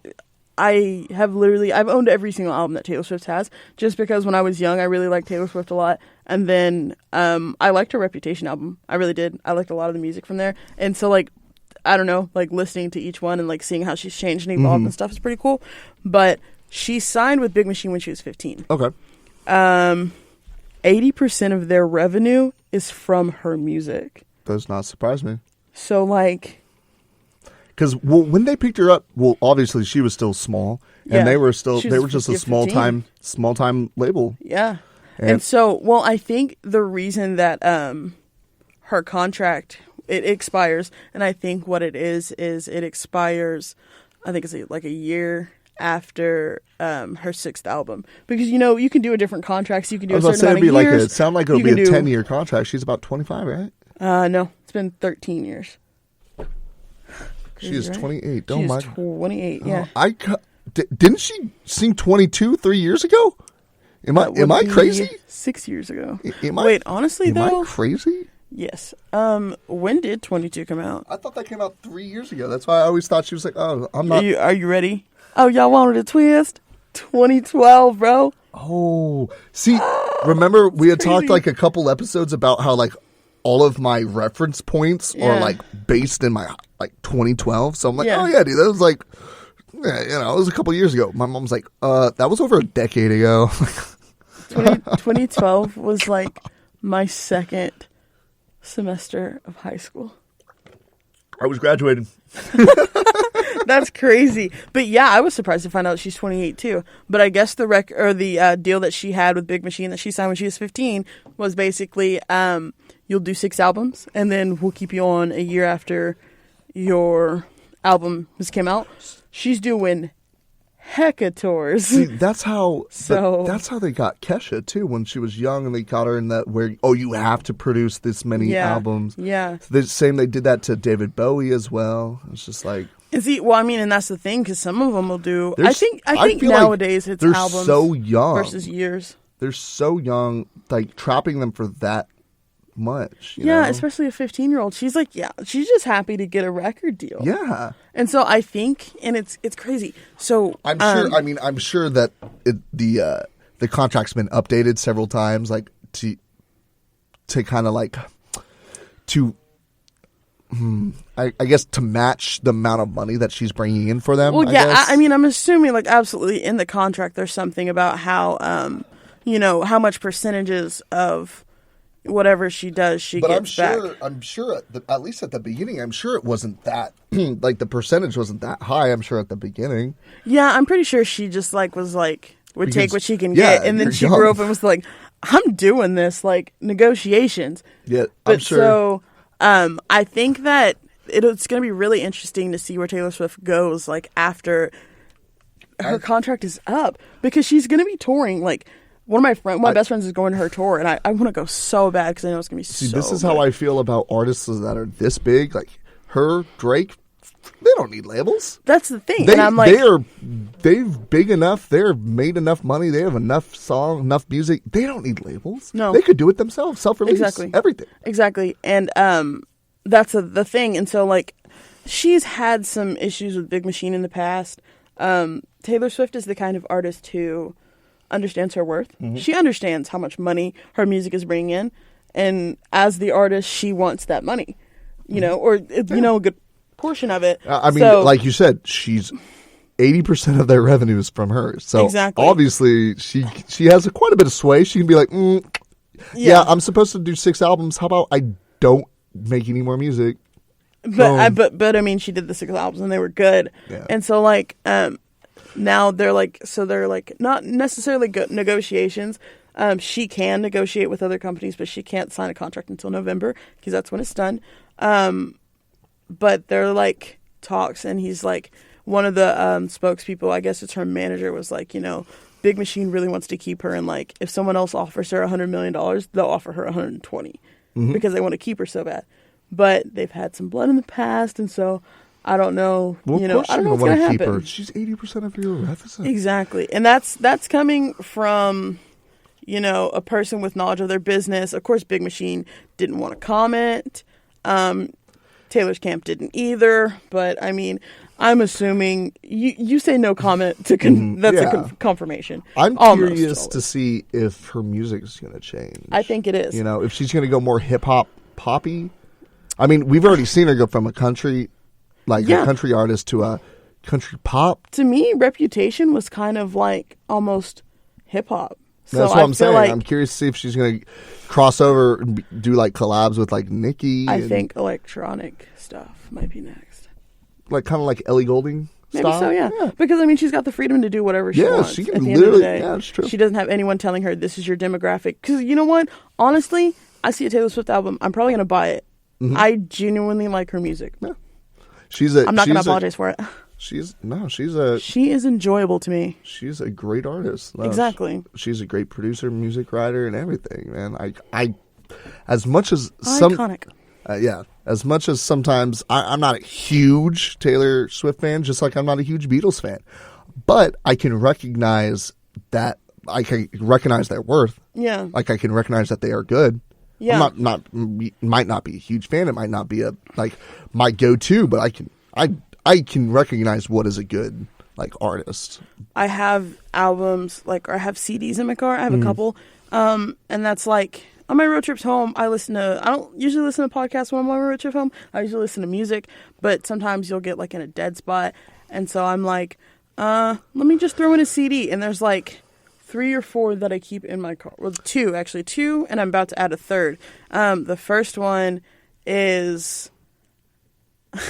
I've owned every single album that Taylor Swift has, just because when I was young, I really liked Taylor Swift a lot. And then I liked her Reputation album. I really did. I liked a lot of the music from there. And so, like, I don't know, like, listening to each one and, like, seeing how she's changed and evolved and stuff is pretty cool. But she signed with Big Machine when she was 15. Okay. 80% of their revenue is from her music. Does not surprise me. So, like... Because when they picked her up, obviously she was still small. And they were just a small time label. Yeah. And so, I think the reason that her contract, it expires, and I think what it is it expires, I think it's like a year after her sixth album, because you can do a different contracts. You can do a certain amount of years. It sounded like it'll be a 10-year contract. She's about 25, right? No, it's been 13 years. She is 28. She's 28. Yeah. Didn't she sing 22 3 years ago? Am I crazy? 6 years ago. Wait, honestly though, am I crazy? Yes. When did 22 come out? I thought that came out 3 years ago. That's why I always thought she was like, oh, I'm not. Are you ready? Oh, y'all wanted a twist? 2012, bro. Oh, see, remember we had talked like a couple episodes about how like all of my reference points are like based in my like 2012. So I'm like, oh yeah, dude, that was like, it was a couple years ago. My mom's like, that was over a decade ago. 2012 was like my second semester of high school. I was graduating. That's crazy. But yeah, I was surprised to find out she's 28 too. But I guess the deal that she had with Big Machine that she signed when she was 15 was basically you'll do 6 albums and then we'll keep you on a year after your album has came out. She's doing hecka tours. See, that's how they got Kesha too when she was young, and they got her in that where you have to produce this many albums. Yeah. So they did that to David Bowie as well. It's just like. And that's the thing, because some of them will do. I think nowadays it's they're albums so young versus years. They're so young, like trapping them for that much. You know? Especially a 15-year-old. She's like, she's just happy to get a record deal. Yeah. And so I think, and it's crazy. So I'm sure. I'm sure that the contract's been updated several times, like to kind of like to. I guess to match the amount of money that she's bringing in for them. Well, yeah, I mean, I'm assuming like absolutely in the contract there's something about how, how much percentages of whatever she does, she gets back. I'm sure at least at the beginning, I'm sure it wasn't that like the percentage wasn't that high. I'm sure at the beginning. Yeah, I'm pretty sure she just would take what she can yeah, get, and then you're she young. grew up and was like, "I'm doing this negotiations." Yeah, but I'm sure. So I think that it's going to be really interesting to see where Taylor Swift goes after her contract is up, because she's going to be touring. One of my best friends is going to her tour, and I want to go so bad because I know it's going to be so this is good. how I feel about artists that are this big, like her, Drake. They don't need labels. That's the thing. And I'm like, they're big enough. They're made enough money. They have enough enough music. They don't need labels. No. They could do it themselves. Self-release. Exactly. Everything. Exactly. And that's the thing. And so she's had some issues with Big Machine in the past. Taylor Swift is the kind of artist who understands her worth. Mm-hmm. She understands how much money her music is bringing in. And as the artist, she wants that money, or, a good portion of it. Like you said, she's 80% of their revenue is from her. So exactly. Obviously she has quite a bit of sway. She can be like, yeah, I'm supposed to do 6 albums. How about I don't make any more music? But I mean, she did the 6 albums and they were good. Yeah. And so now they're not necessarily good negotiations. She can negotiate with other companies, but she can't sign a contract until November because that's when it's done. But they're talks, and he's one of the spokespeople, I guess it's her manager, was Big Machine really wants to keep her, and if someone else offers her $100 million, they'll offer her 120 because they want to keep her so bad. But they've had some blood in the past, and so I don't know. Well, I don't know what's going to happen. Keep her. She's 80% of your revenue. Exactly, and that's coming from a person with knowledge of their business. Of course, Big Machine didn't want to comment. Taylor's camp didn't either, but I mean, I'm assuming you say no comment to that's a confirmation. I'm curious to see if her music is going to change. I think it is. If she's going to go more hip hop poppy. I mean, we've already seen her go from a country, a country artist to a country pop. To me, Reputation was kind of almost hip hop. So that's what I'm saying. I'm curious to see if she's going to cross over and do collabs with Nicki. I think electronic stuff might be next. Kind of like Ellie Goulding Maybe style? so, yeah. Because, I mean, she's got the freedom to do whatever she wants. She can at the literally, end of the day. yeah, that's true. She doesn't have anyone telling her, this is your demographic. Because, you know what? Honestly, I see a Taylor Swift album, I'm probably going to buy it. Mm-hmm. I genuinely like her music. Yeah. I'm not going to apologize for it. She is enjoyable to me. She's a great artist. No, exactly. She's a great producer, music writer, and everything, man. I as much as iconic. As much as sometimes I'm not a huge Taylor Swift fan, just like I'm not a huge Beatles fan, but I can recognize that. I can recognize their worth. Yeah. I can recognize that they are good. Yeah. Might not be a huge fan. It might not be my go-to, but I can recognize what is a good artist. I have albums or I have CDs in my car. I have a couple, and that's on my road trips home. I don't usually listen to podcasts when I'm on my road trip home. I usually listen to music, but sometimes you'll get in a dead spot, and so I'm let me just throw in a CD, and there's 3 or 4 that I keep in my car. Well, 2 actually, 2, and I'm about to add a third. The first one is.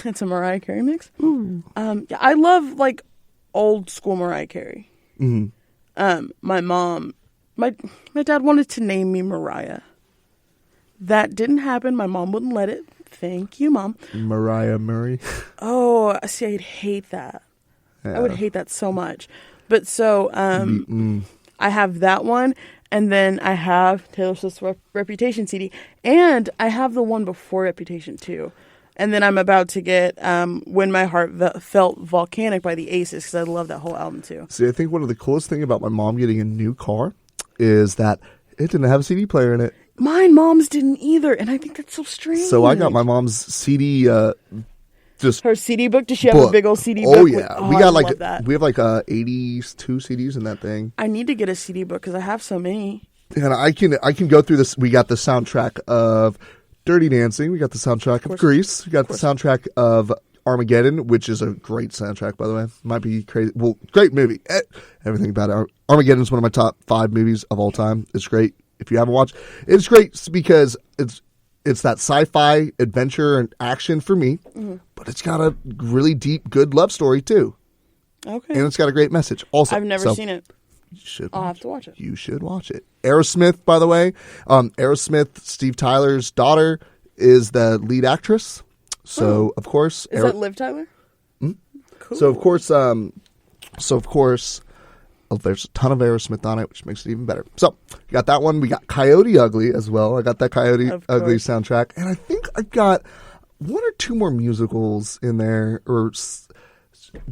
It's a Mariah Carey mix. I love old school Mariah Carey. Mm-hmm. My mom, my dad wanted to name me Mariah. That didn't happen. My mom wouldn't let it. Thank you, Mom. Mariah Murray. Oh, see, I'd hate that. Yeah. I would hate that so much. But so I have that one, and then I have Taylor Swift's Reputation CD, and I have the one before Reputation too. And then I'm about to get When My Heart Felt Volcanic by the Aces, because I love that whole album too. See, I think one of the coolest things about my mom getting a new car is that it didn't have a CD player in it. Mom's didn't either, and I think that's so strange. So I got my mom's CD, just her CD book. Does she have a big old CD book? Oh yeah, we got that. We have 82 CDs in that thing. I need to get a CD book because I have so many. And I can go through this. We got the soundtrack of Dirty Dancing. We got the soundtrack of Grease. We got the soundtrack of Armageddon, which is a great soundtrack, by the way. Might be crazy. Well, great movie. Everything about it. Armageddon is one of my top 5 movies of all time. It's great. If you haven't watched, it's great because it's that sci-fi adventure and action for me, but it's got a really deep, good love story too. Okay. And it's got a great message. Also, I've never seen it. You should. I'll have to watch it. You should watch it. Aerosmith, by the way. Aerosmith, Steve Tyler's daughter, is the lead actress. So of course, is that Liv Tyler? Cool. So of course, there's a ton of Aerosmith on it, which makes it even better. So we got that one. We got Coyote Ugly as well. I got that Coyote Ugly soundtrack, and I think I've got one or two more musicals in there, or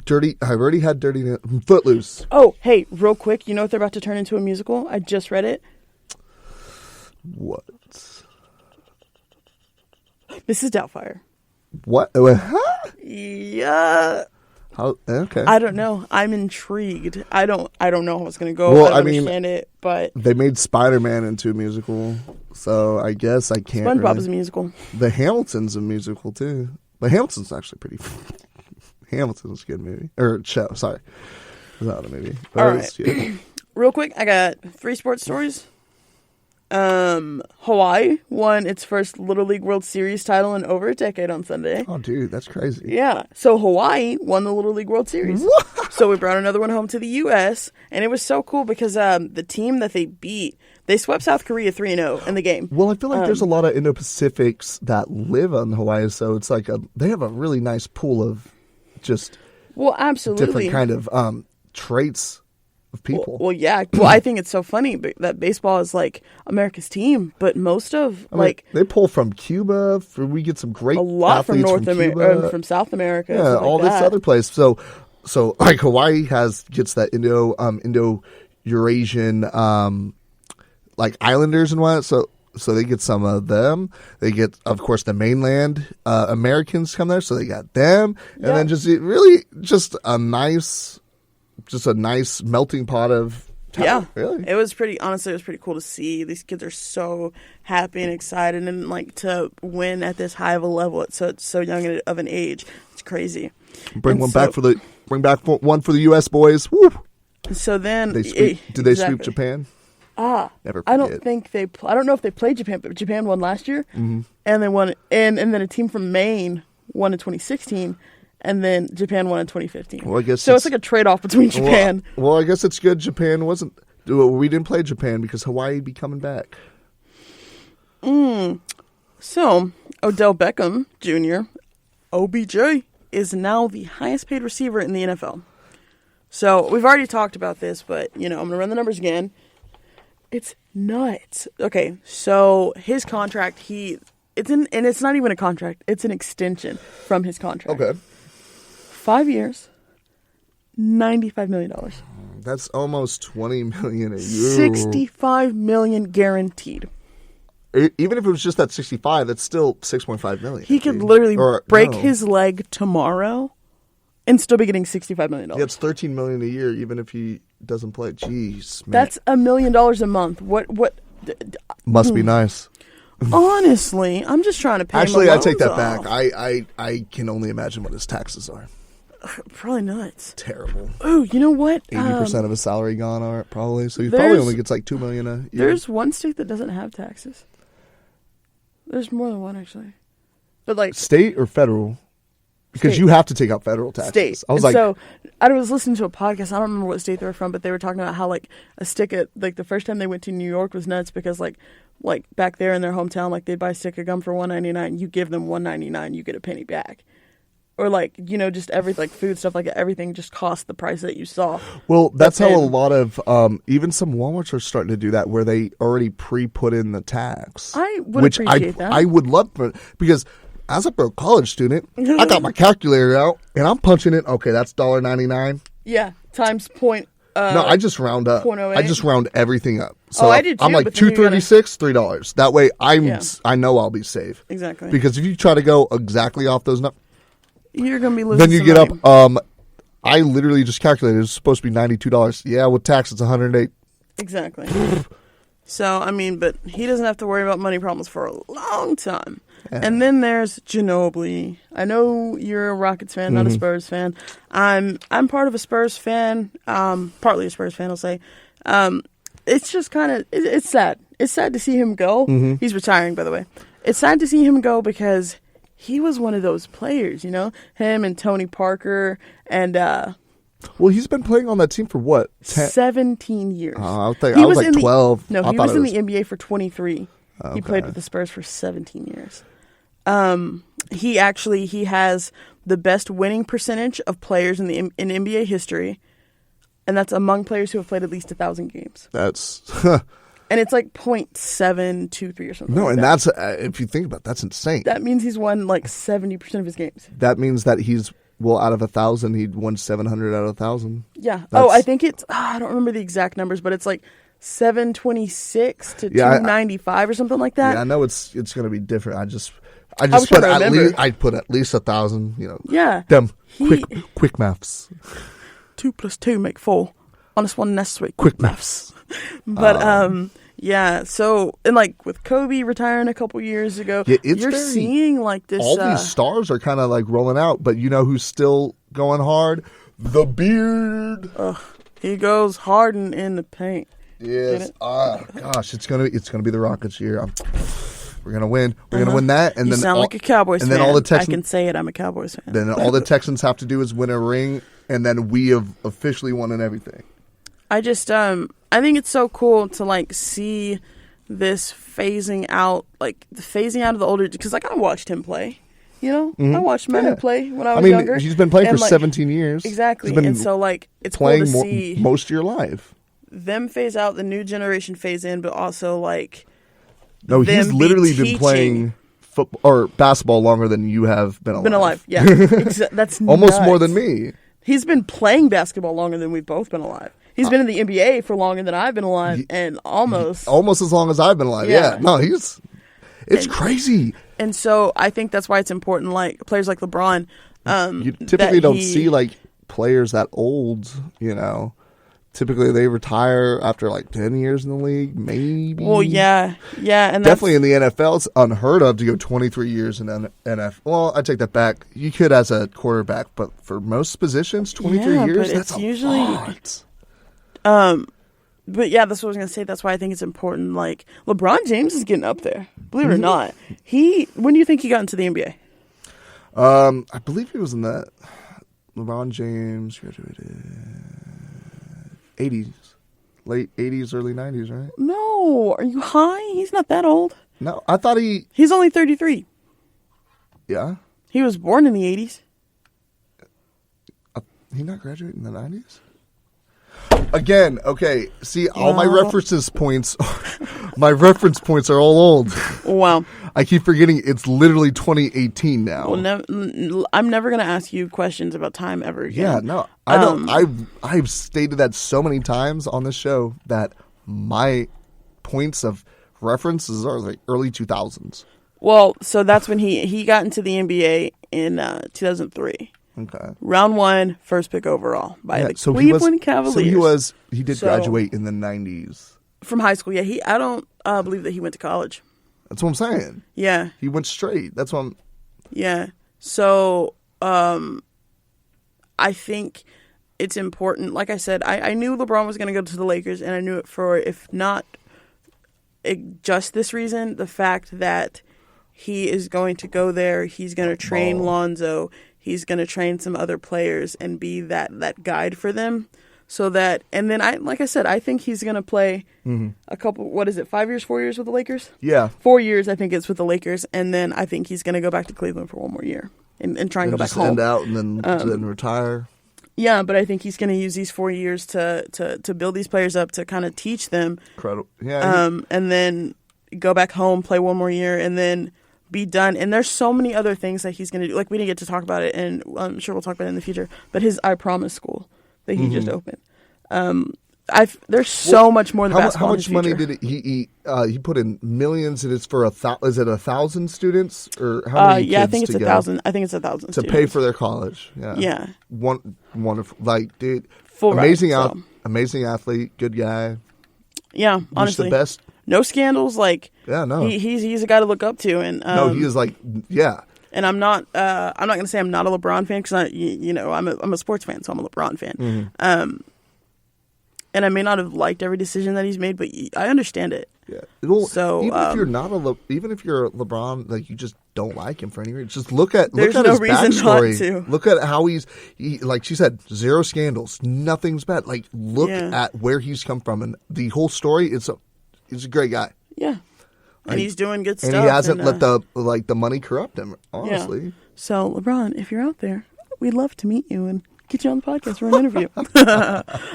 Dirty. I've already had Dirty Footloose. Oh, hey, real quick, you know what they're about to turn into a musical? I just read it. What? Mrs. Doubtfire. What? Huh? Yeah. How? Okay. I don't know. I'm intrigued. I don't know how it's gonna go. Well, I don't I mean, understand it, but they made Spider-Man into a musical, so I guess I can't. SpongeBob is a musical. The Hamilton's a musical too. But Hamilton's actually pretty. Hamilton's a good movie or show. Sorry, it's not a movie. But all right. Real quick, I got 3 sports stories. Hawaii won its first Little League World Series title in over a decade on Sunday. Oh, dude, that's crazy. Yeah. So Hawaii won the Little League World Series. What? So we brought another one home to the U.S., and it was so cool because the team that they beat, they swept South Korea 3-0 in the game. Well, I feel like there's a lot of Indo-Pacifics that live on Hawaii, so it's like they have a really nice pool of just absolutely different kind of traits of people. Well, yeah. Well, I think it's so funny that baseball is like America's team, but most of they pull from Cuba. We get some great a lot from North America, from South America. Yeah, all this other place. So like Hawaii gets that Indo-Eurasian like islanders and whatnot. So they get some of them. They get, of course, the mainland Americans come there, so they got them, and then just a nice melting pot of talent. Yeah, really. It was pretty cool to see. These kids are so happy and excited, and like to win at this high of a level at so young of an age. It's crazy. Bring back one for the U.S. boys. Woo! So then, did they sweep Japan? Never forget. I don't think I don't know if they played Japan, but Japan won last year, and they won, and then a team from Maine won in 2016. And then Japan won in 2015. Well, I guess it's like a trade-off between Japan. Well, I guess it's good Japan wasn't. We didn't play Japan because Hawaii be coming back. So, Odell Beckham Jr., OBJ, is now the highest-paid receiver in the NFL. So, we've already talked about this, but, I'm going to run the numbers again. It's nuts. Okay, so his contract, and it's not even a contract. It's an extension from his contract. Okay. 5 years, $95 million. That's almost $20 million a year. $65 million guaranteed. Even if it was just that 65, that's still $6.5 million. He could literally break his leg tomorrow and still be getting $65 million. He gets $13 million a year, even if he doesn't play. Jeez, man. That's $1 million a month. What? Must be nice. Honestly, I'm just trying to pay. Actually, my I take that loans back. I can only imagine what his taxes are. Probably nuts. Terrible. Oh, you know what? 80% of his salary gone on it, probably. So he probably only gets like $2 million a year. There's one state that doesn't have taxes. There's more than one actually, but like state or federal, because you have to take out federal taxes. State. I was listening to a podcast. I don't remember what state they were from, but they were talking about how like a stick of like the first time they went to New York was nuts because like back there in their hometown, like they'd buy a stick of gum for $1.99. You give them $1.99, you get a penny back. Or just everything, like food stuff, like everything just cost the price that you saw. Well, that's how a lot of even some Walmarts are starting to do that, where they already pre-put in the tax. I would appreciate that. I would love to, because as a broke college student, I got my calculator out and I'm punching it. Okay, that's $1.99. Yeah, times point. No, I just round up. 0.08. I just round everything up. So I do too. I'm like $2.36, $3. That way, I know I'll be safe. Exactly. Because if you try to go exactly off those numbers, you're gonna be losing. Then you some get money. up. I literally just calculated. It's supposed to be $92. Yeah, with tax, it's $108. Exactly. So I mean, but he doesn't have to worry about money problems for a long time. Yeah. And then there's Ginobili. I know you're a Rockets fan, not a Spurs fan. I'm part of a Spurs fan. Partly a Spurs fan, I'll say. it's just kind of it's sad. It's sad to see him go. Mm-hmm. He's retiring, by the way. It's sad to see him go because he was one of those players, him and Tony Parker and Well, he's been playing on that team for what? 17 years. I was like 12. No, he was in the NBA for 23. Okay. He played with the Spurs for 17 years. He has the best winning percentage of players in NBA history, and that's among players who have played at least 1,000 games. That's and it's like .723 or something. no, like and that. that's if you think about it, that's insane. That means he's won like 70% of his games. That means that out of 1,000, he'd won 700 out of 1,000. Yeah. I think it's I don't remember the exact numbers, but it's like 726 to 295 or something like that. Yeah, I know it's going to be different. I just put at least 1,000. Yeah. Them quick maths. 2 + 2 make 4. Honest one necessary. Quick maths. But yeah. So and like with Kobe retiring a couple years ago, you're seeing like this. All these stars are kind of like rolling out, but you know who's still going hard? The Beard. He goes hard in the paint. Yes. Gosh, it's gonna be the Rockets year. We're gonna win. We're gonna win that, and you then sound like a Cowboys fan. And then all the Texans. I can say it. I'm a Cowboys fan. Then all the Texans have to do is win a ring, and then we have officially won and everything. I just I think it's so cool to like see this phasing out of the older, because like I watched him play. I watched Manu play when I was younger. He's been playing for 17 years. Exactly, and so like it's playing cool to see most of your life. Them phase out, the new generation phase in, but also like he's literally been playing football or basketball longer than you have been alive. Yeah, that's almost nuts. More than me. He's been playing basketball longer than we've both been alive. He's been in the NBA for longer than I've been alive, and almost as long as I've been alive. Yeah. No, it's crazy. And so I think that's why it's important, like players like LeBron. You typically don't see like players that old, Typically, they retire after like 10 years in the league, maybe. Well, yeah, and definitely in the NFL, it's unheard of to go 23 years in NFL. Well, I take that back. You could as a quarterback, but for most positions, 23 years, that's usually a lot. But yeah, that's what I was gonna say. That's why I think it's important. Like LeBron James is getting up there. Believe it or not, when do you think he got into the NBA? I believe he was in that. LeBron James graduated 80s, late 80s, early 90s, right? No, are you high? He's not that old. No, I thought he's only 33. Yeah, he was born in the 80s. He not graduated in the 90s? Again, okay. See, all my reference points are all old. Wow. I keep forgetting it's literally 2018 now. Well, I'm never going to ask you questions about time ever again. Yeah, no, I don't. I've stated that so many times on this show that my points of references are like early 2000s. Well, so that's when he got into the NBA in 2003. Okay. Round 1, first pick overall by the Cleveland Cavaliers. So he did graduate in the 90s. From high school, yeah. I don't believe that he went to college. That's what I'm saying. Yeah. He went straight. That's what I'm... Yeah. So, I think it's important. Like I said, I knew LeBron was going to go to the Lakers, and I knew it for, if not just this reason, the fact that he is going to go there, he's going to train Lonzo, he's going to train some other players and be that guide for them. So that, and then I think he's going to play a couple, 5 years, 4 years with the Lakers? Yeah. 4 years, I think it's with the Lakers. And then I think he's going to go back to Cleveland for one more year and try and go back home. End out and then retire. Yeah, but I think he's going to use these 4 years to build these players up, to kind of teach them. Incredible. Yeah. And then go back home, play one more year, and then be done. And there's so many other things that he's going to do. Like, we didn't get to talk about it, and I'm sure we'll talk about it in the future. But his I Promise school that he just opened. There's so much more than basketball. How much money did he put in? Millions, and it's for is it 1,000 students or how many? Yeah, I think it's 1,000. I think it's 1,000 to students. pay for their college. Yeah, yeah. Wonderful, like dude, full amazing ride, amazing athlete, good guy. Yeah, honestly, the best. No scandals. Like, yeah, no, he's a guy to look up to, and no, he is like, yeah. And I'm not going to say I'm not a LeBron fan, because I'm a sports fan, so I'm a LeBron fan. and I may not have liked every decision that he's made, but I understand it. Yeah. Well, so even if you're not even if you're LeBron, like you just don't like him for any reason, just look at his backstory. Look at how he, like she said, 0 scandals, nothing's bad. Like look at where he's come from, and the whole story. He's a great guy. Yeah, and he's doing good stuff. And he hasn't let the money corrupt him. Honestly. Yeah. So LeBron, if you're out there, we'd love to meet you and get you on the podcast for an interview.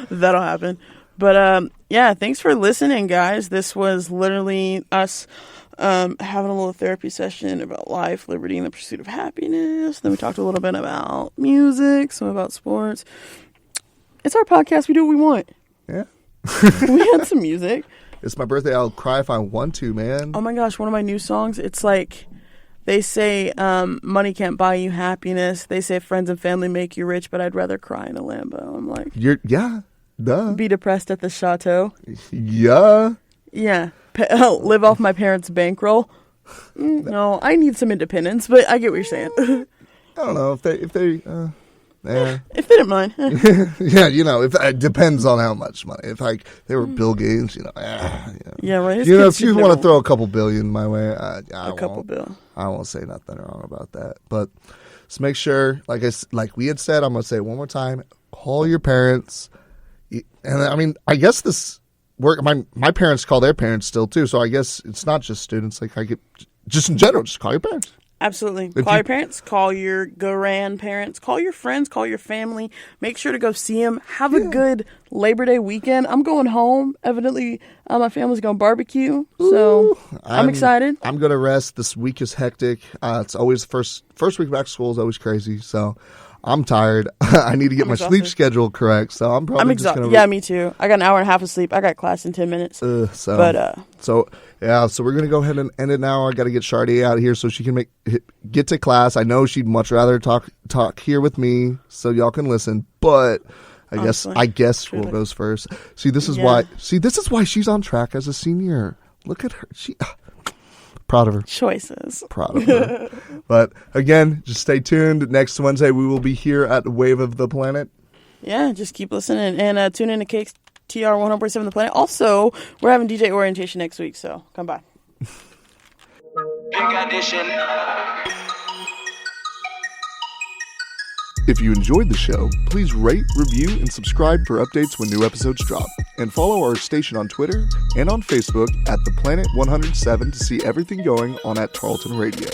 That'll happen. But thanks for listening, guys. This was literally us having a little therapy session about life, liberty, and the pursuit of happiness. Then we talked a little bit about music, some about sports. It's our podcast. We do what we want. Yeah. We had some music. It's my birthday. I'll cry if I want to, man. Oh my gosh, one of my new songs. It's like they say money can't buy you happiness. They say friends and family make you rich, but I'd rather cry in a Lambo. I'm like, duh. Be depressed at the chateau. Yeah. Yeah. Live off my parents' bankroll. No, I need some independence, but I get what you're saying. I don't know if they if they didn't mind. Yeah, if it depends on how much money. If they were Bill Gates, Yeah, right. If you want to throw a couple billion my way, I won't say nothing wrong about that. But just make sure, like we had said, I'm gonna say it one more time: call your parents. And I mean, I guess this work. My parents call their parents still too, so I guess it's not just students. Like I get, just in general, just call your parents. Absolutely. Call your parents, call your grandparents, call your friends, call your family. Make sure to go see them. Have a good Labor Day weekend. I'm going home. Evidently, my family's going to barbecue, so I'm excited. I'm going to rest. This week is hectic. It's always first week back to school is always crazy, so I'm tired. I need to get my sleep schedule correct, so I'm probably just going to... Yeah, me too. I got an hour and a half of sleep. I got class in 10 minutes. So we're going to go ahead and end it now. I got to get Chardae out of here so she can get to class. I know she'd much rather talk here with me so y'all can listen, but I guess Will goes first. This is why she's on track as a senior. Look at her. Proud of her. Choices. Proud of her. But again, just stay tuned. Next Wednesday, we will be here at Wave of the Planet. Yeah, just keep listening and tune in to KTR 100.7 The Planet. Also, we're having DJ orientation next week, so come by. Big audition. If you enjoyed the show, please rate, review, and subscribe for updates when new episodes drop. And follow our station on Twitter and on Facebook at The Planet 107 to see everything going on at Tarleton Radio.